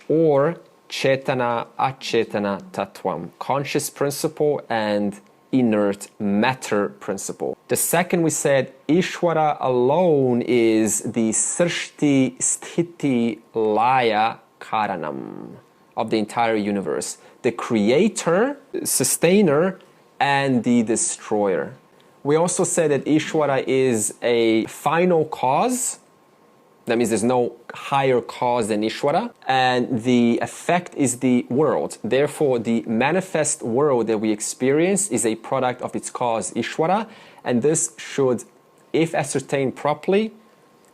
or chetana, achetana tattvam, conscious principle and inert matter principle. The second, we said Ishvara alone is the Srishti Sthiti Laya Karanam of the entire universe. The creator, sustainer, and the destroyer. We also said that Ishvara is a final cause. That means there's no higher cause than Ishvara. And the effect is the world. Therefore, the manifest world that we experience is a product of its cause, Ishvara. And this should, if ascertained properly,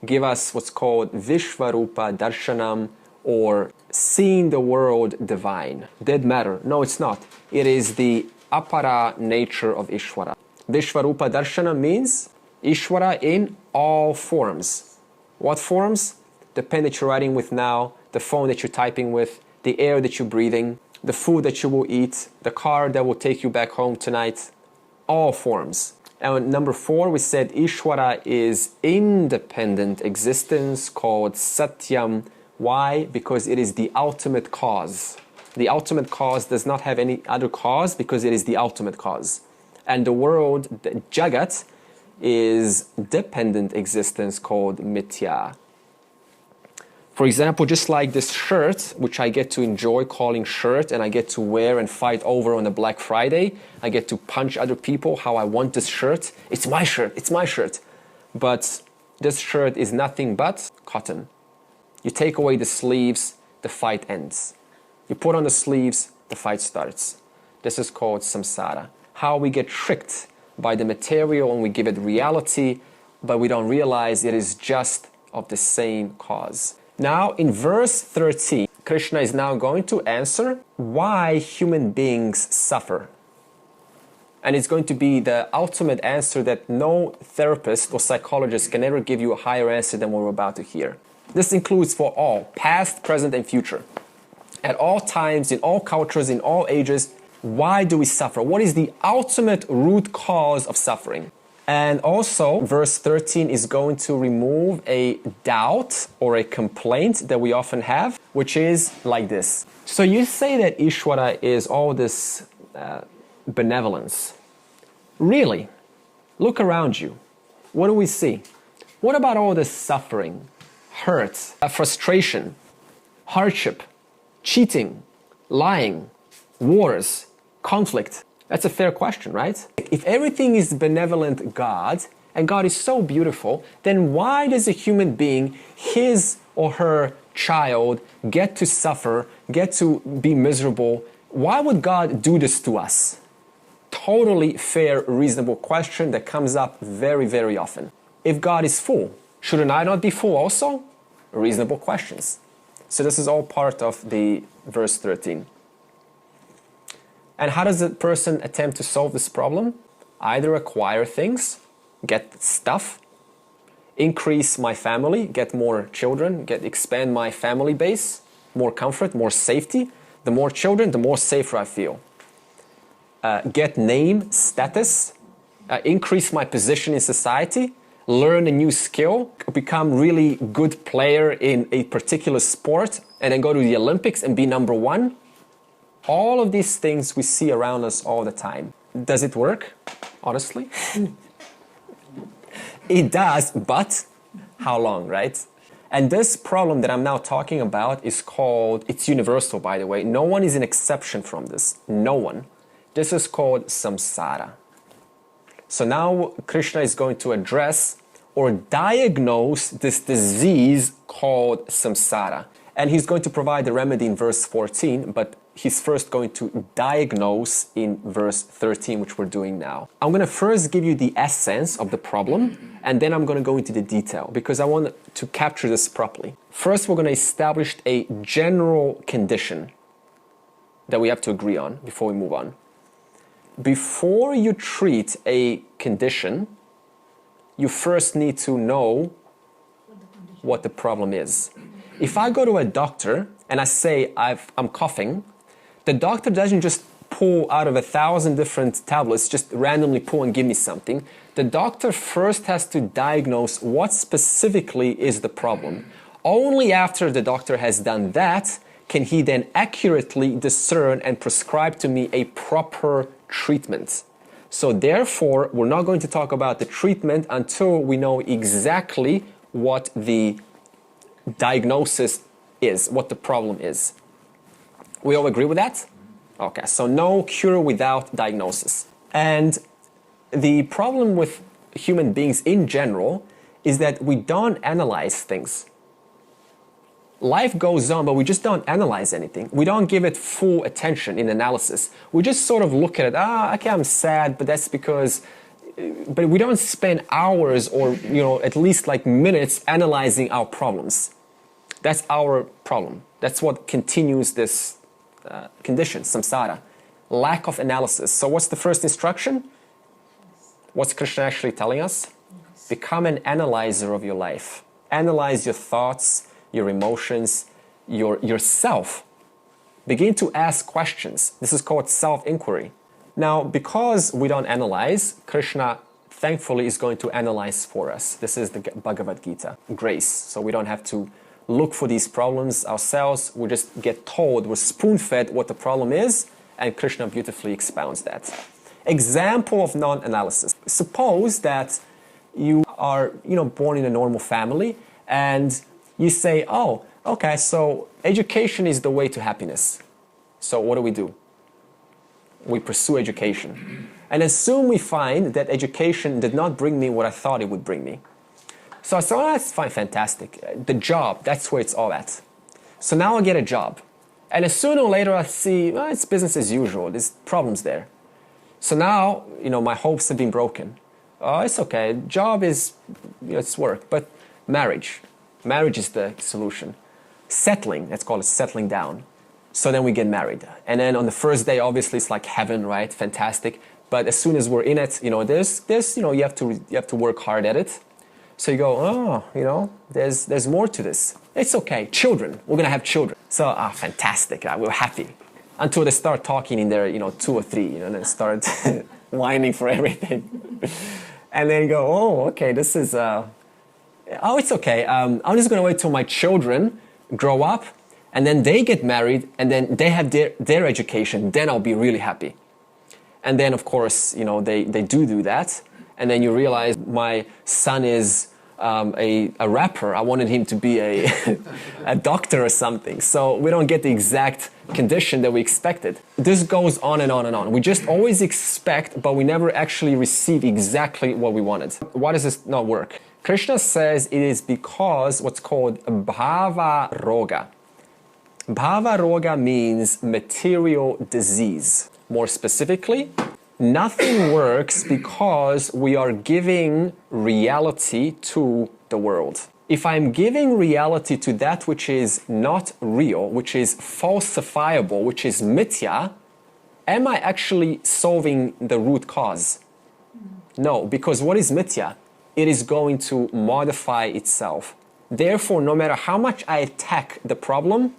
give us what's called Vishvarupa Darshanam, or seeing the world divine. Dead matter. No, it's not. It is the apara nature of Ishvara. Vishvarupa Darshana means Ishvara in all forms. What forms? The pen that you're writing with now, the phone that you're typing with, the air that you're breathing, the food that you will eat, the car that will take you back home tonight. All forms. And number 4, we said Ishvara is independent existence called Satyam. Why? Because it is the ultimate cause. The ultimate cause does not have any other cause because it is the ultimate cause. And the world, the Jagat, is dependent existence called Mithya. For example, just like this shirt, which I get to enjoy calling shirt and I get to wear and fight over on a Black Friday, I get to punch other people how I want this shirt. It's my shirt, it's my shirt. But this shirt is nothing but cotton. You take away the sleeves, the fight ends. You put on the sleeves, the fight starts. This is called samsara. How we get tricked by the material and we give it reality, but we don't realize it is just of the same cause. Now, in verse 13, Krishna is now going to answer why human beings suffer. And it's going to be the ultimate answer that no therapist or psychologist can ever give you a higher answer than what we're about to hear. This includes for all, past, present, and future. At all times, in all cultures, in all ages, why do we suffer? What is the ultimate root cause of suffering? And also, verse 13 is going to remove a doubt or a complaint that we often have, which is like this. So you say that Ishvara is all this benevolence. Really? Look around you. What do we see? What about all this suffering, hurt, frustration, hardship, cheating, lying, wars, conflict? That's a fair question, right? If everything is benevolent God, and God is so beautiful, then why does a human being, his or her child, get to suffer, get to be miserable? Why would God do this to us? Totally fair, reasonable question that comes up very, very often. If God is full, shouldn't I not be full also? Reasonable questions. So this is all part of the verse 13. And how does a person attempt to solve this problem? Either acquire things, get stuff, increase my family, get more children, expand my family base, more comfort, more safety. The more children, the more safer I feel. Get name, status, increase my position in society, learn a new skill, become really good player in a particular sport, and then go to the Olympics and be number 1. All of these things we see around us all the time. Does it work? Honestly? It does, but how long, right? And this problem that I'm now talking about is called, it's universal by the way, no one is an exception from this, no one. This is called samsara. So now Krishna is going to address or diagnose this disease called samsara. And he's going to provide the remedy in verse 14, but he's first going to diagnose in verse 13, which we're doing now. I'm going to first give you the essence of the problem, and then I'm going to go into the detail, because I want to capture this properly. First, we're going to establish a general condition that we have to agree on before we move on. Before you treat a condition, you first need to know what the problem is. If I go to a doctor and I say I'm coughing, the doctor doesn't just pull out of 1,000 different tablets, just randomly pull and give me something. The doctor first has to diagnose what specifically is the problem. Only after the doctor has done that can he then accurately discern and prescribe to me a proper treatment. So therefore, we're not going to talk about the treatment until we know exactly what the diagnosis is, what the problem is. We all agree with that? Okay, so no cure without diagnosis. And the problem with human beings in general is that we don't analyze things. Life goes on, but we just don't analyze anything. We don't give it full attention in analysis. We just sort of look at it, okay, I'm sad, but that's because, but we don't spend hours or, at least like minutes analyzing our problems. That's our problem. That's what continues this condition, samsara. Lack of analysis. So what's the first instruction? What's Krishna actually telling us? Become an analyzer of your life. Analyze your thoughts, your emotions, yourself. Begin to ask questions. This is called self-inquiry. Now, because we don't analyze, Krishna thankfully is going to analyze for us. This is the Bhagavad Gita, grace. So we don't have to look for these problems ourselves. We just get told, we're spoon-fed what the problem is, and Krishna beautifully expounds that. Example of non-analysis. Suppose that you are, born in a normal family, and you say, oh, okay, so education is the way to happiness. So what do? We pursue education. And as soon we find that education did not bring me what I thought it would bring me. So I said, oh, that's fine, fantastic. The job, that's where it's all at. So now I get a job. And as sooner or later I see, well, it's business as usual. There's problems there. So now, my hopes have been broken. Oh, it's okay. Job is, it's work. But marriage is the solution. Settling, let's call it settling down. So then we get married. And then on the first day, obviously, it's like heaven, right? Fantastic. But as soon as we're in it, there's you have to work hard at it. So you go, there's more to this. It's okay. Children, we're gonna have children. So, fantastic. We're happy. Until they start talking in their, 2 or 3, and then start whining for everything. And then you go, oh, okay, this is, it's okay. I'm just going to wait till my children grow up, and then they get married, and then they have their education. Then I'll be really happy. And then, of course, they do that. And then you realize my son is a rapper. I wanted him to be a doctor or something. So we don't get the exact condition that we expected. This goes on and on and on. We just always expect, but we never actually receive exactly what we wanted. Why does this not work? Krishna says it is because what's called bhava roga. Bhava roga means material disease. More specifically, nothing works because we are giving reality to the world. If I'm giving reality to that which is not real, which is falsifiable, which is mithya, am I actually solving the root cause? No, because what is mithya? It is going to modify itself. Therefore, no matter how much I attack the problem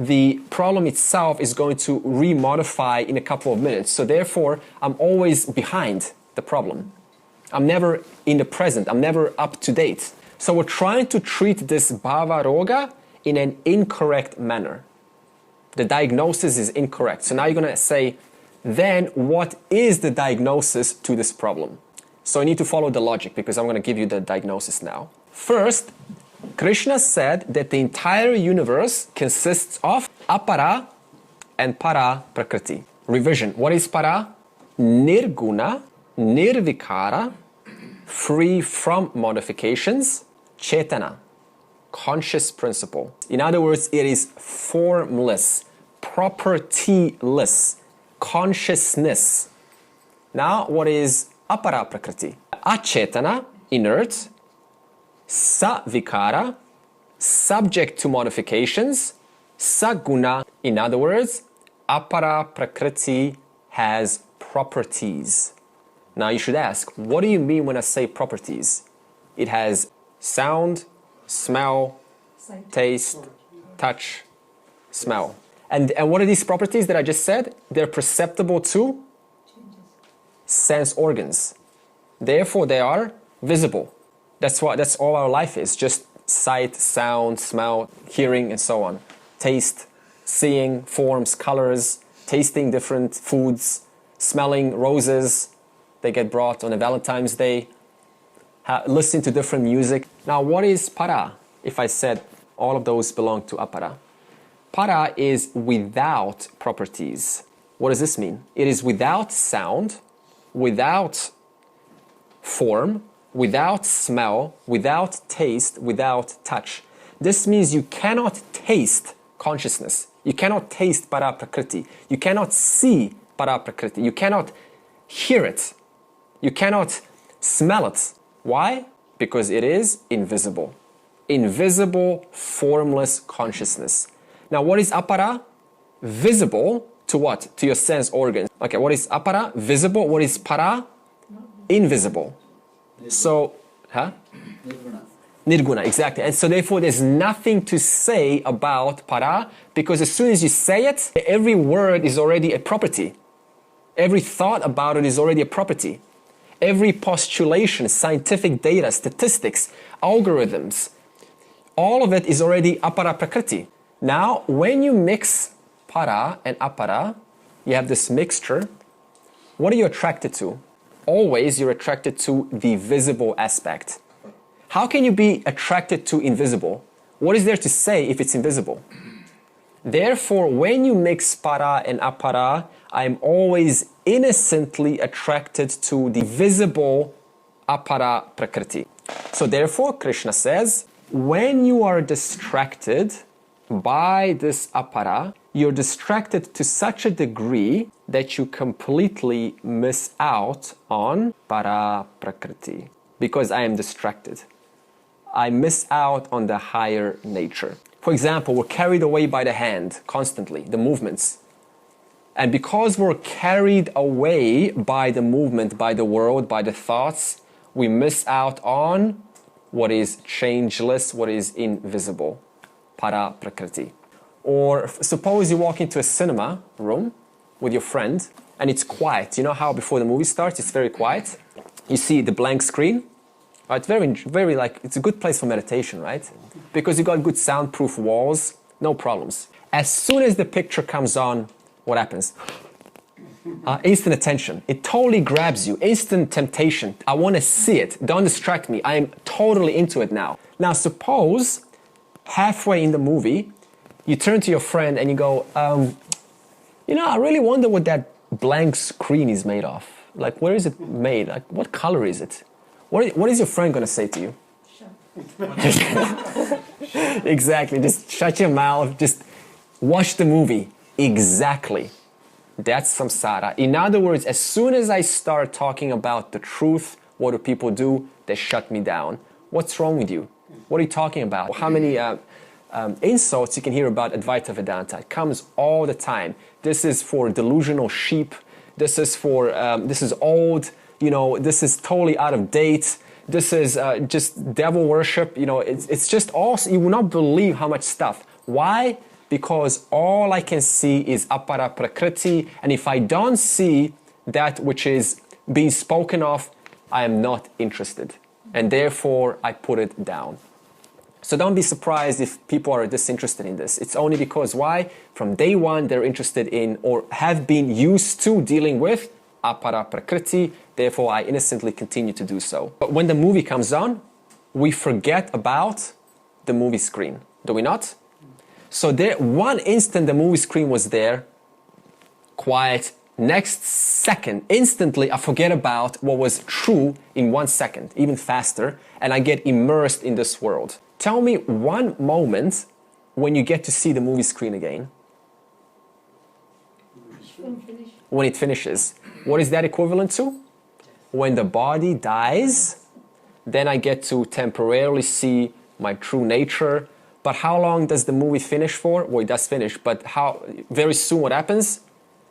itself is going to remodify in a couple of minutes. So therefore, I'm always behind the problem. I'm never in the present. I'm never up to date. So we're trying to treat this bhava roga in an incorrect manner. The diagnosis is incorrect. So now you're going to say, then what is the diagnosis to this problem? So you need to follow the logic because I'm going to give you the diagnosis now. First, Krishna said that the entire universe consists of apara and para prakriti. Revision. What is para? Nirguna, nirvikara, free from modifications, cetana, conscious principle. In other words, it is formless, propertyless, consciousness. Now, what is apara prakriti? Acetana, inert, savikara, subject to modifications, saguna. In other words, apara prakriti has properties. Now you should ask, what do you mean when I say properties? It has sound, smell, taste, touch, smell. And what are these properties that I just said? They're perceptible to sense organs. Therefore, they are visible. That's all our life is, just sight, sound, smell, hearing, and so on. Taste, seeing, forms, colors, tasting different foods, smelling roses, They get brought on a Valentine's Day. Listen to different music. Now, what is para? If I said all of those belong to apara. Para is without properties. What does this mean? It is without sound, without form, without smell, without taste, without touch. This means you cannot taste consciousness. You cannot taste para prakriti. You cannot see para prakriti. You cannot hear it. You cannot smell it. Why? Because it is invisible. Invisible, formless consciousness. Now, what is apara? Visible to what? To your sense organs. Okay, what is apara? Visible. What is para? Invisible. So, Nirguna, exactly. And so therefore there's nothing to say about para, because as soon as you say it, every word is already a property. Every thought about it is already a property. Every postulation, scientific data, statistics, algorithms, all of it is already apara prakriti. Now, when you mix para and apara, you have this mixture. What are you attracted to? Always you're attracted to the visible aspect. How can you be attracted to invisible? What is there to say if it's invisible? Therefore, when you mix para and apara, I'm always innocently attracted to the visible apara prakriti. So therefore, Krishna says, when you are distracted by this apara, you're distracted to such a degree that you completely miss out on para prakriti. Because I am distracted, I miss out on the higher nature. For example, we're carried away by the hand constantly, the movements. And because we're carried away by the movement, by the world, by the thoughts, we miss out on what is changeless, what is invisible, para prakriti. Or suppose you walk into a cinema room with your friend and it's quiet. You know how before the movie starts, it's very quiet? You see the blank screen. It's very like, it's a good place for meditation, right? Because you got good soundproof walls, no problems. As soon as the picture comes on, what happens? Instant attention. It totally grabs you. Instant temptation. I want to see it. Don't distract me. I am totally into it now. Now suppose halfway in the movie, you turn to your friend and you go, you know, I really wonder what that blank screen is made of. Like, where is it made? Like, what color is it? What is your friend going to say to you? Exactly. Just shut your mouth. Just watch the movie. Exactly. That's samsara. In other words, as soon as I start talking about the truth, what do people do? They shut me down. What's wrong with you? What are you talking about? How many insults you can hear about Advaita Vedanta? It comes all the time. This is for delusional sheep. This is for, this is old. You know, this is totally out of date. This is just devil worship. You know, it's just all, you will not believe how much stuff. Why? Because all I can see is apara prakriti, and if I don't see that which is being spoken of, I am not interested. And therefore, I put it down. So don't be surprised if people are disinterested in this. It's only because, why? From day one, they're interested in or have been used to dealing with apara prakriti. Therefore, I innocently continue to do so. But when the movie comes on, we forget about the movie screen. Do we not? So there, one instant the movie screen was there, quiet. Next second, instantly I forget about what was true in 1 second, even faster, and I get immersed in this world. Tell me one moment when you get to see the movie screen again. When it finishes. What is that equivalent to? When the body dies, then I get to temporarily see my true nature. But how long does the movie finish for? Well, it does finish, but very soon what happens?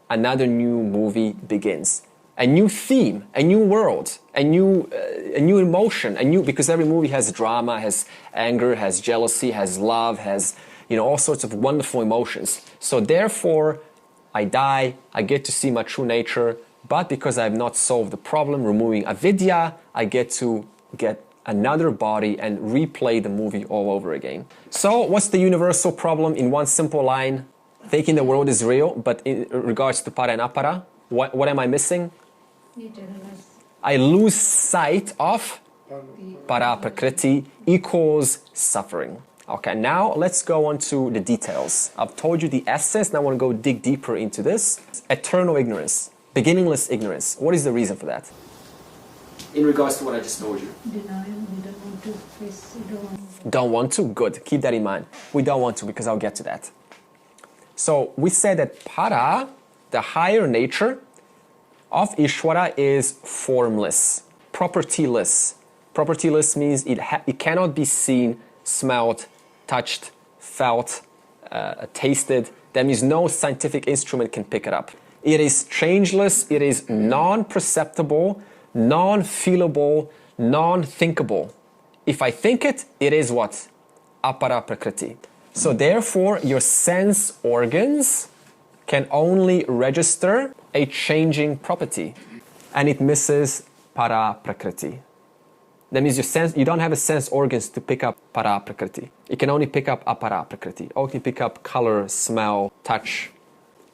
Another new movie begins. A new theme, a new world, a new emotion, because every movie has drama, has anger, has jealousy, has love, has, you know, all sorts of wonderful emotions. So therefore, I die, I get to see my true nature, but because I have not solved the problem, removing avidya, I get to get another body and replay the movie all over again. So what's the universal problem in one simple line? Thinking the world is real, but in regards to para and apara, what am I missing? I lose sight of para prakriti equals suffering. Okay, now let's go on to the details. I've told you the essence, now I want to go dig deeper into this. Eternal ignorance, beginningless ignorance. What is the reason for that? In regards to what I just told you. Denial, we don't want to face, we don't want. Don't want to? Good. Keep that in mind. We don't want to, because I'll get to that. So we said that para, the higher nature of Ishvara, is formless, propertyless. Propertyless means it cannot be seen, smelled, touched, felt, tasted. That means no scientific instrument can pick it up. It is changeless, it is non-perceptible, non-feelable, non-thinkable. If I think it, it is what? Apara prakriti. So therefore, your sense organs can only register a changing property, and it misses para prakriti. That means you don't have a sense organs to pick up para prakriti. It can only pick up apara prakriti. Or it can pick up color, smell, touch.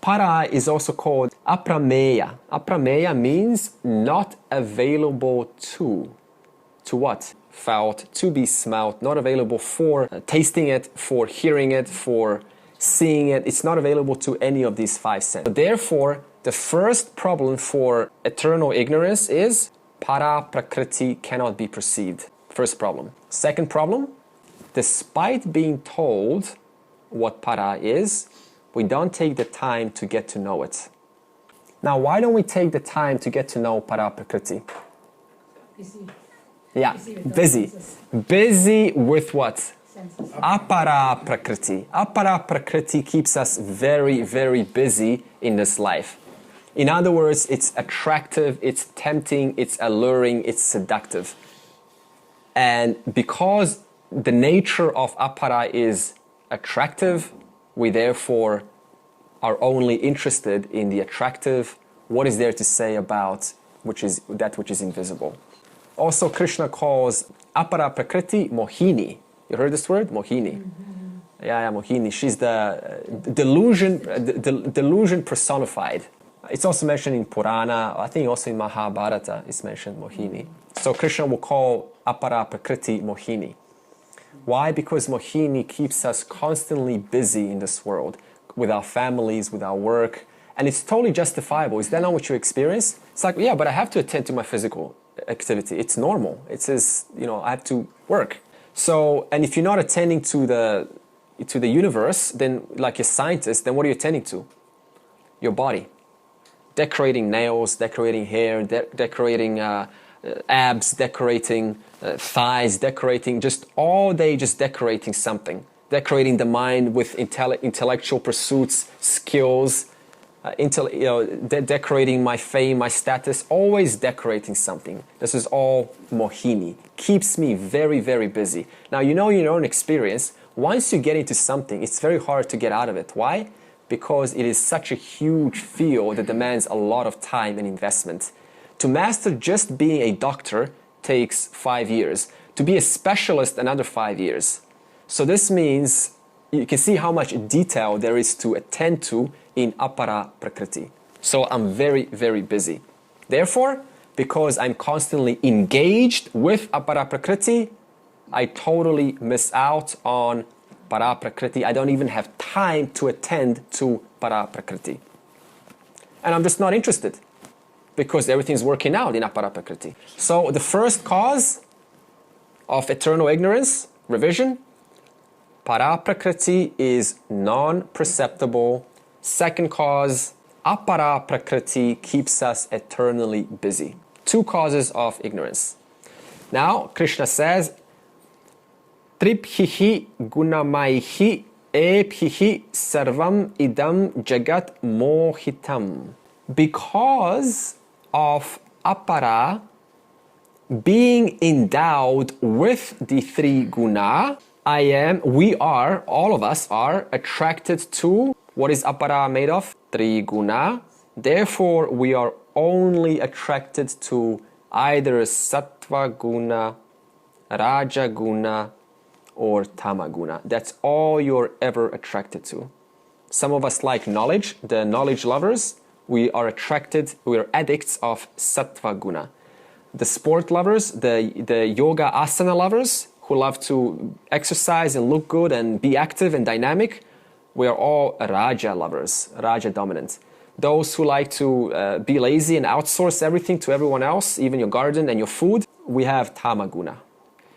Para is also called aprameya. Aprameya means not available to. To what? Felt, to be smelled, not available for tasting it, for hearing it, for seeing it. It's not available to any of these five senses. So therefore, the first problem for eternal ignorance is para prakriti cannot be perceived. First problem. Second problem, despite being told what para is, we don't take the time to get to know it. Now, why don't we take the time to get to know para prakriti? Busy. Yeah, busy. Busy with what? Apara prakriti. Apara prakriti keeps us very, very busy in this life. In other words, it's attractive, it's tempting, it's alluring, it's seductive. And because the nature of apara is attractive, we therefore are only interested in the attractive. What is there to say about that which is invisible? Also, Krishna calls apara prakriti mohini. You heard this word? Mohini. Mm-hmm. Yeah, mohini. She's the delusion personified. It's also mentioned in Purana. I think also in Mahabharata it's mentioned mohini. So Krishna will call apara prakriti mohini. Why? Because mohini keeps us constantly busy in this world, with our families, with our work, and it's totally justifiable. Is that not what you experience? It's like, yeah, but I have to attend to my physical activity. It's normal. It says, I have to work. So, and if you're not attending to the universe, then like a scientist, then what are you attending to? Your body. Decorating nails, decorating hair, decorating abs, decorating thighs, decorating just all day, just decorating something. Decorating the mind with intellectual pursuits, skills, decorating my fame, my status, always decorating something. This is all mohini. Keeps me very, very busy. Now, in your own experience, once you get into something, it's very hard to get out of it. Why? Because it is such a huge field that demands a lot of time and investment. To master just being a doctor takes 5 years. To be a specialist, another 5 years. So this means you can see how much detail there is to attend to in apara prakriti. So I'm very, very busy. Therefore, because I'm constantly engaged with apara prakriti, I totally miss out on para prakriti. I don't even have time to attend to para prakriti. And I'm just not interested because everything's working out in apara prakriti. So the first cause of eternal ignorance, revision, para prakriti is non-perceptible. Second cause, apara prakriti keeps us eternally busy. Two causes of ignorance. Now, Krishna says, Tribhihi gunamaihi ebhihi sarvam idam jagat mohitam. Because of apara being endowed with the three guna, all of us are attracted to what is apara made of? Three guna. Therefore, we are only attracted to either sattva guna, raja guna, or tama guna. That's all you're ever attracted to. Some of us like knowledge, the knowledge lovers. We are addicts of sattva guna. the sport lovers, the yoga asana lovers who love to exercise and look good and be active and dynamic, we are all Raja lovers, Raja dominant. Those who like to be lazy and outsource everything to everyone else, even your garden and your food, we have Tamaguna.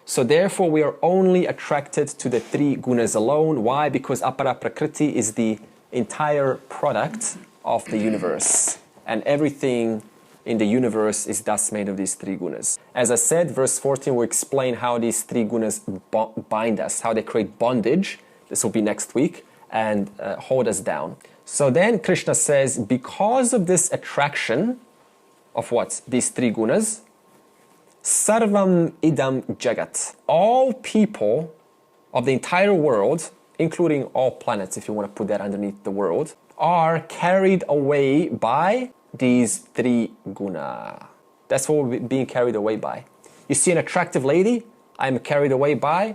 So therefore, we are only attracted to the three gunas alone. Why? Because apara prakriti is the entire product of the universe. And everything in the universe is thus made of these three gunas. As I said, verse 14 will explain how these three gunas bind us, how they create bondage. This will be next week, and hold us down. So then Krishna says, because of this attraction of what? These three gunas, Sarvam idam jagat. All people of the entire world, including all planets, if you want to put that underneath the world, are carried away by these three guna. That's what we're being carried away by. You see an attractive lady, I'm carried away by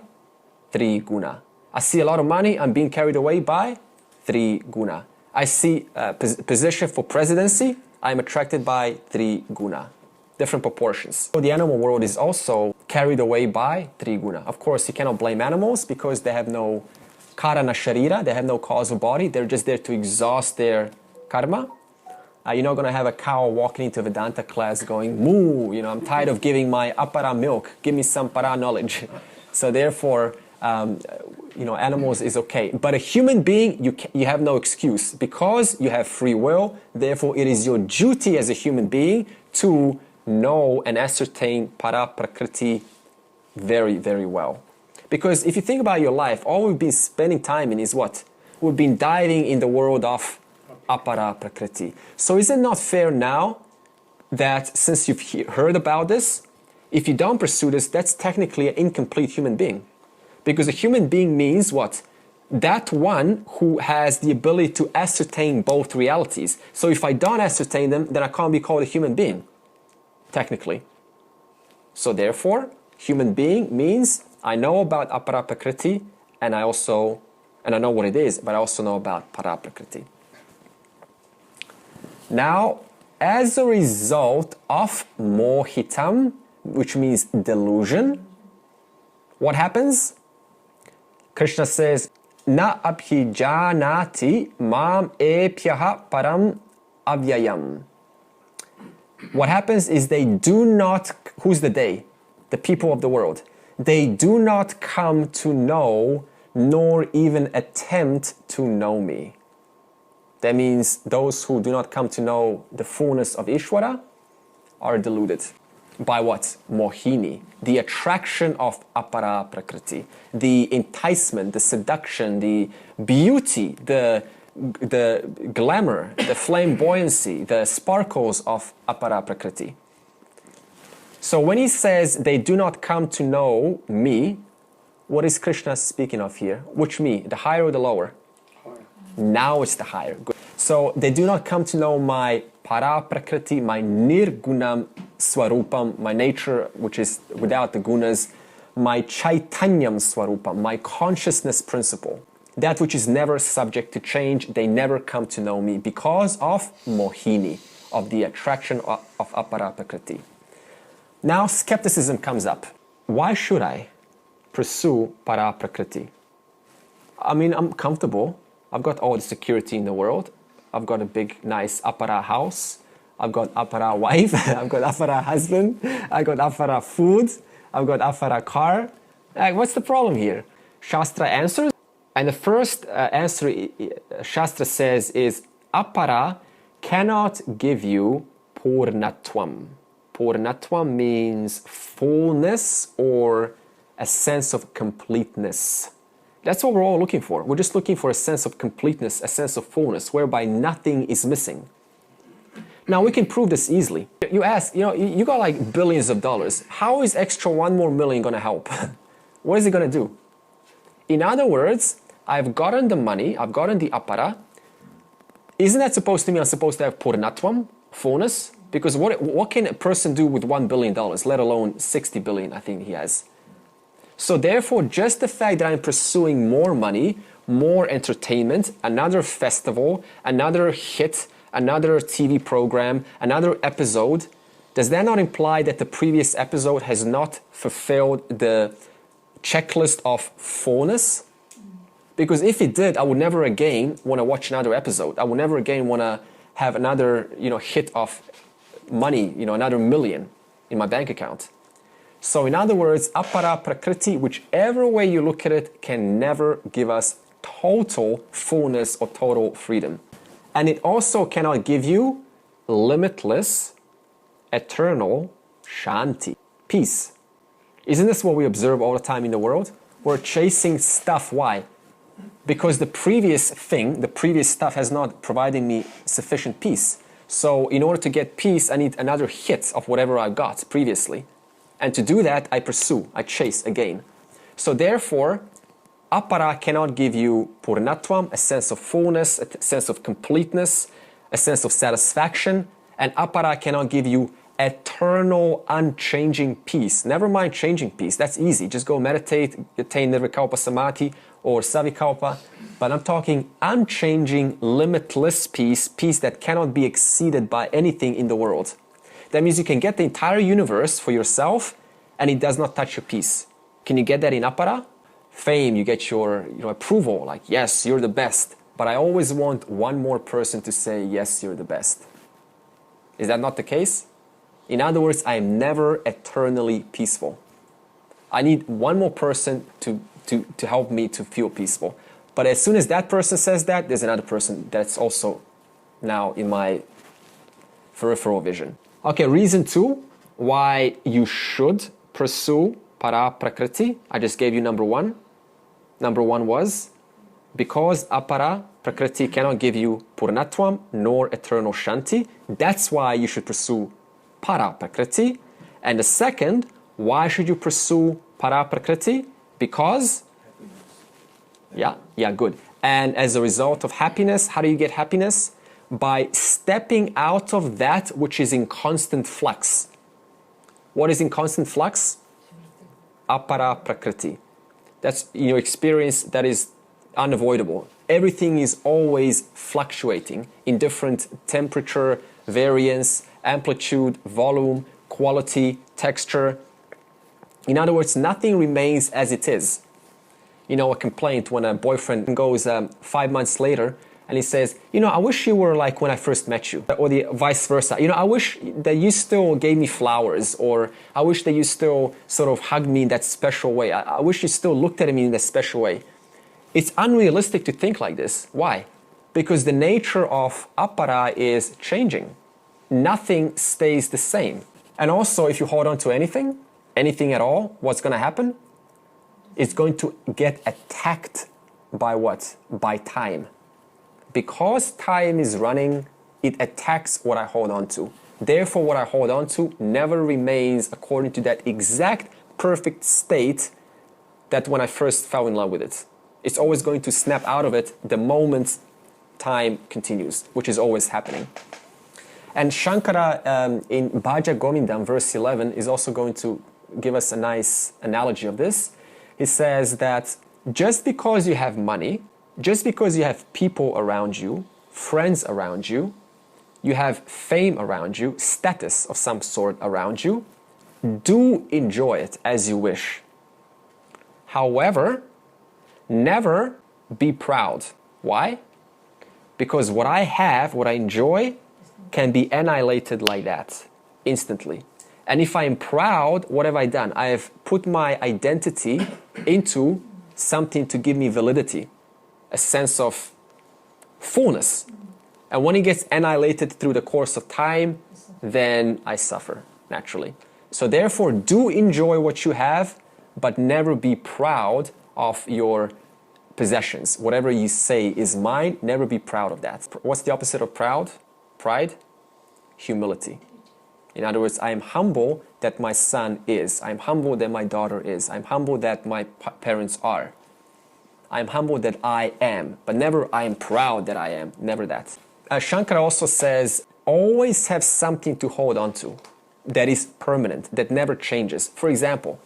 three guna. I see a lot of money, I'm being carried away by three guna. I see a position for presidency, I'm attracted by three guna. Different proportions. So the animal world is also carried away by three guna. Of course, you cannot blame animals because they have no karana sharira, they have no causal body, they're just there to exhaust their karma. You're not going to have a cow walking into Vedanta class going, moo, I'm tired of giving my apara milk, give me some para knowledge. So therefore, animals is okay. But a human being, you have no excuse because you have free will. Therefore, it is your duty as a human being to know and ascertain para prakriti very, very well. Because if you think about your life, all we've been spending time in is what? We've been diving in the world of apara prakriti. So is it not fair now that since you've heard about this, if you don't pursue this, that's technically an incomplete human being? Because a human being means what? That one who has the ability to ascertain both realities. So if I don't ascertain them, then I can't be called a human being, technically. So therefore, human being means I know about apara prakriti and I know what it is, but I also know about para prakriti. Now, as a result of mohitam, which means delusion, what happens? Krishna says, Na abhijanati mam epyaha param avyayam. What happens is they do not, who's the they? The people of the world. They do not come to know, nor even attempt to know me. That means those who do not come to know the fullness of Ishvara are deluded. By what? Mohini, the attraction of apara prakriti, the enticement, the seduction, the beauty, the glamour, the flamboyancy, the sparkles of apara prakriti. So when he says they do not come to know me, what is Krishna speaking of here? Which me? The higher or the lower? Now it's the higher. Good. So they do not come to know my para prakriti, my nirgunam swarupam, my nature which is without the gunas, my chaitanyam swarupam, my consciousness principle, that which is never subject to change. They never come to know me because of mohini, of the attraction of apara prakriti. Now skepticism comes up. Why should I pursue para prakriti? I mean, I'm comfortable. I've got all the security in the world. I've got a big, nice apara house. I've got apara wife. I've got apara husband. I've got apara food. I've got apara car. What's the problem here? Shastra answers. And the first answer Shastra says is apara cannot give you purnatvam. Purnatvam means fullness or a sense of completeness. That's what we're all looking for. We're just looking for a sense of completeness, a sense of fullness, whereby nothing is missing. Now, we can prove this easily. You ask, you got like billions of dollars. How is extra 1 more million going to help? What is it going to do? In other words, I've gotten the money, I've gotten the apara. Isn't that supposed to mean I'm supposed to have purnatvam, fullness? Because what can a person do with $1 billion, let alone 60 billion, I think he has? So therefore, just the fact that I'm pursuing more money, more entertainment, another festival, another hit, another TV program, another episode, does that not imply that the previous episode has not fulfilled the checklist of fullness? Because if it did, I would never again want to watch another episode. I would never again want to have another, hit of money, another million in my bank account. So in other words, apara prakriti, whichever way you look at it, can never give us total fullness or total freedom. And it also cannot give you limitless, eternal shanti, peace. Isn't this what we observe all the time in the world? We're chasing stuff. Why? Because the previous stuff has not provided me sufficient peace. So in order to get peace, I need another hit of whatever I got previously. And to do that, I chase again. So therefore, apara cannot give you purnatvam, a sense of fullness, a sense of completeness, a sense of satisfaction. And apara cannot give you eternal, unchanging peace. Never mind changing peace. That's easy. Just go meditate, attain nirvikalpa samadhi or savikalpa. But I'm talking unchanging, limitless peace, peace that cannot be exceeded by anything in the world. That means you can get the entire universe for yourself and it does not touch your peace. Can you get that in apara? Fame, you get your approval, like, yes, you're the best. But I always want one more person to say, yes, you're the best. Is that not the case? In other words, I am never eternally peaceful. I need one more person to help me to feel peaceful. But as soon as that person says that, there's another person that's also now in my peripheral vision. Okay, reason 2 why you should pursue para prakriti. I just gave you number 1. Number 1 was because apara prakriti cannot give you purnatvam nor eternal shanti. That's why you should pursue para prakriti. And the second, why should you pursue para prakriti? Because yeah, good. And as a result of happiness, how do you get happiness? By stepping out of that which is in constant flux. What is in constant flux? Apara prakriti. That's your experience that is unavoidable. Everything is always fluctuating in different temperature, variance, amplitude, volume, quality, texture. In other words, nothing remains as it is. A complaint when a boyfriend goes 5 months later and he says, I wish you were like when I first met you, or the vice versa. I wish that you still gave me flowers, or I wish that you still sort of hugged me in that special way. I wish you still looked at me in that special way. It's unrealistic to think like this. Why? Because the nature of apara is changing. Nothing stays the same. And also, if you hold on to anything at all, what's going to happen? It's going to get attacked by what? By time. Because time is running, it attacks what I hold on to. Therefore, what I hold on to never remains according to that exact perfect state that when I first fell in love with it. It's always going to snap out of it the moment time continues, which is always happening. And Shankara in Bhaja Gomindam, verse 11, is also going to give us a nice analogy of this. He says that just because you have money, just because you have people around you, friends around you, you have fame around you, status of some sort around you, do enjoy it as you wish. However, never be proud. Why? Because what I have, what I enjoy, can be annihilated like that, instantly. And if I am proud, what have I done? I have put my identity into something to give me validity, a sense of fullness. And when it gets annihilated through the course of time, then I suffer, naturally. So therefore, do enjoy what you have, but never be proud of your possessions. Whatever you say is mine, never be proud of that. What's the opposite of proud? Pride? Humility. In other words, I am humble that my son is. I'm humble that my daughter is. I'm humble that my parents are. I'm humble that I am, but never I am proud that I am. Never that. Shankara also says, always have something to hold on to that is permanent, that never changes. For example,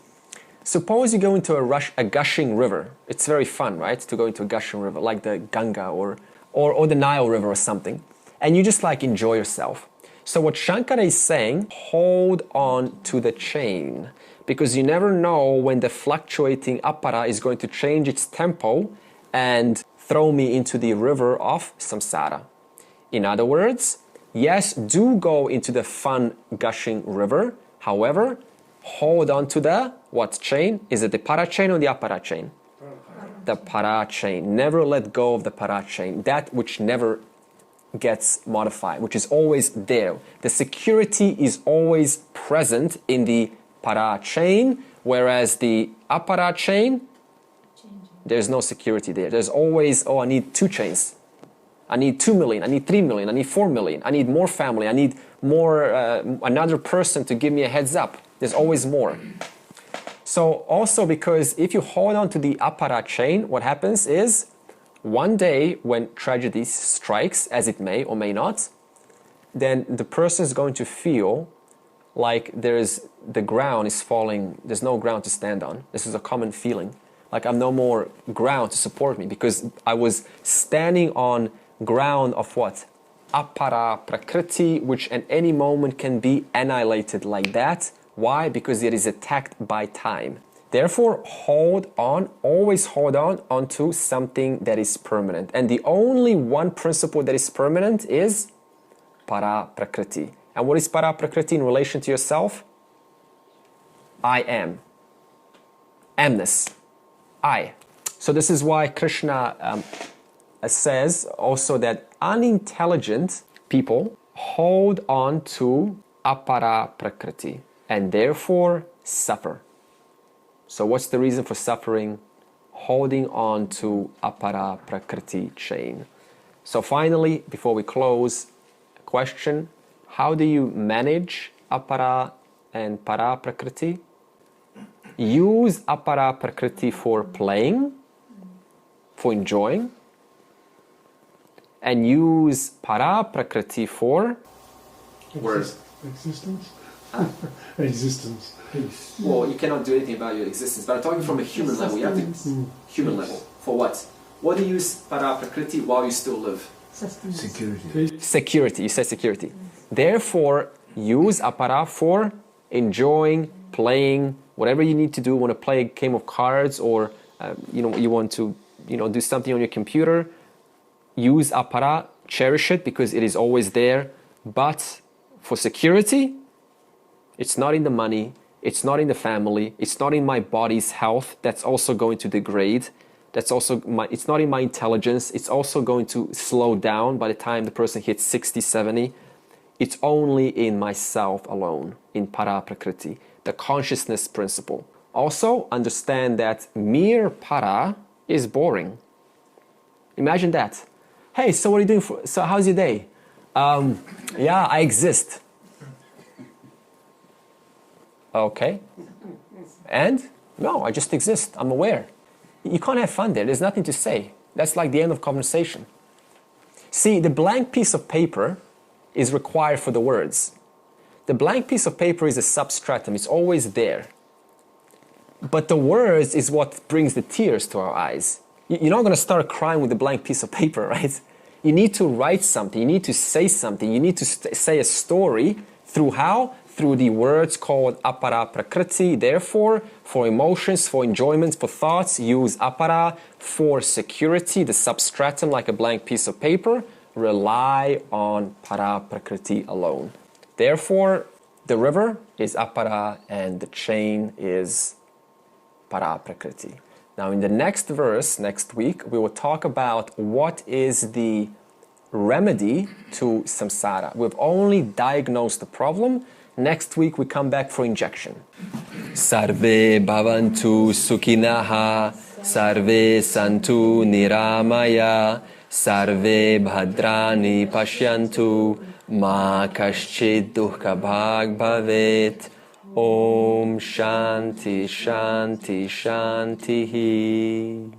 suppose you go into a gushing river. It's very fun, right, to go into a gushing river, like the Ganga or the Nile River or something. And you just like enjoy yourself. So what Shankara is saying, hold on to the chain, because you never know when the fluctuating apara is going to change its tempo and throw me into the river of samsara. In other words, yes, do go into the fun gushing river. However, hold on to the what chain? Is it the para chain or the apara chain? The para chain. Never let go of the para chain. That which never gets modified, which is always there. The security is always present in the para chain, whereas the apara chain, there's no security there. There's always, oh, I need 2 chains. I need 2 million, I need 3 million, I need 4 million, I need more family, I need more, another person to give me a heads up. There's always more. So also because if you hold on to the apara chain, what happens is one day when tragedy strikes, as it may or may not, then the person is going to feel like the ground is falling, there's no ground to stand on. This is a common feeling. Like I'm no more ground to support me because I was standing on ground of what? Apara prakriti, which at any moment can be annihilated like that. Why? Because it is attacked by time. Therefore, hold on, always hold on onto something that is permanent. And the only one principle that is permanent is para prakriti. And what is para prakriti in relation to yourself? I am. Amness. I. So this is why Krishna says also that unintelligent people hold on to apara prakriti and therefore suffer. So what's the reason for suffering? Holding on to apara prakriti chain. So finally, before we close, a question: how do you manage apara and para prakriti? Use apara prakriti for playing, for enjoying, and use para prakriti for Whereas existence. Existence. well, you cannot do anything about your existence. But I'm talking from a human level. You have to human level. For what? What do you use para prakriti while you still live? Sustenance. Security. security. You said security. Therefore, use apara for enjoying, playing, whatever you need to do. Want to play a game of cards, or you want to do something on your computer. Use apara, cherish it because it is always there. But for security, it's not in the money, it's not in the family, it's not in my body's health. That's also going to degrade. It's not in my intelligence. It's also going to slow down by the time the person hits 60, 70. It's only in myself alone, in para prakriti, the consciousness principle. Also, understand that mere para is boring. Imagine that. Hey, so what are you doing? So how's your day? Yeah, I exist. Okay. And? No, I just exist. I'm aware. You can't have fun there. There's nothing to say. That's like the end of conversation. See, the blank piece of paper is required for the words. The blank piece of paper is a substratum. It's always there. But the words is what brings the tears to our eyes. You're not going to start crying with a blank piece of paper, right? You need to write something. You need to say something. You need to say a story through how? Through the words called apara prakriti. Therefore, for emotions, for enjoyments, for thoughts, use apara. For security, the substratum like a blank piece of paper, rely on para prakriti alone. Therefore, the river is apara and the chain is para prakriti. Now in the next verse, next week, we will talk about what is the remedy to samsara. We've only diagnosed the problem. Next week we come back for injection. Sarve bhavantu sukhinaha, sarve santu niramaya, sarve bhadrani pashyantu, ma kaschid dukkha bhag bhavet. Om Shanti Shanti Shanti.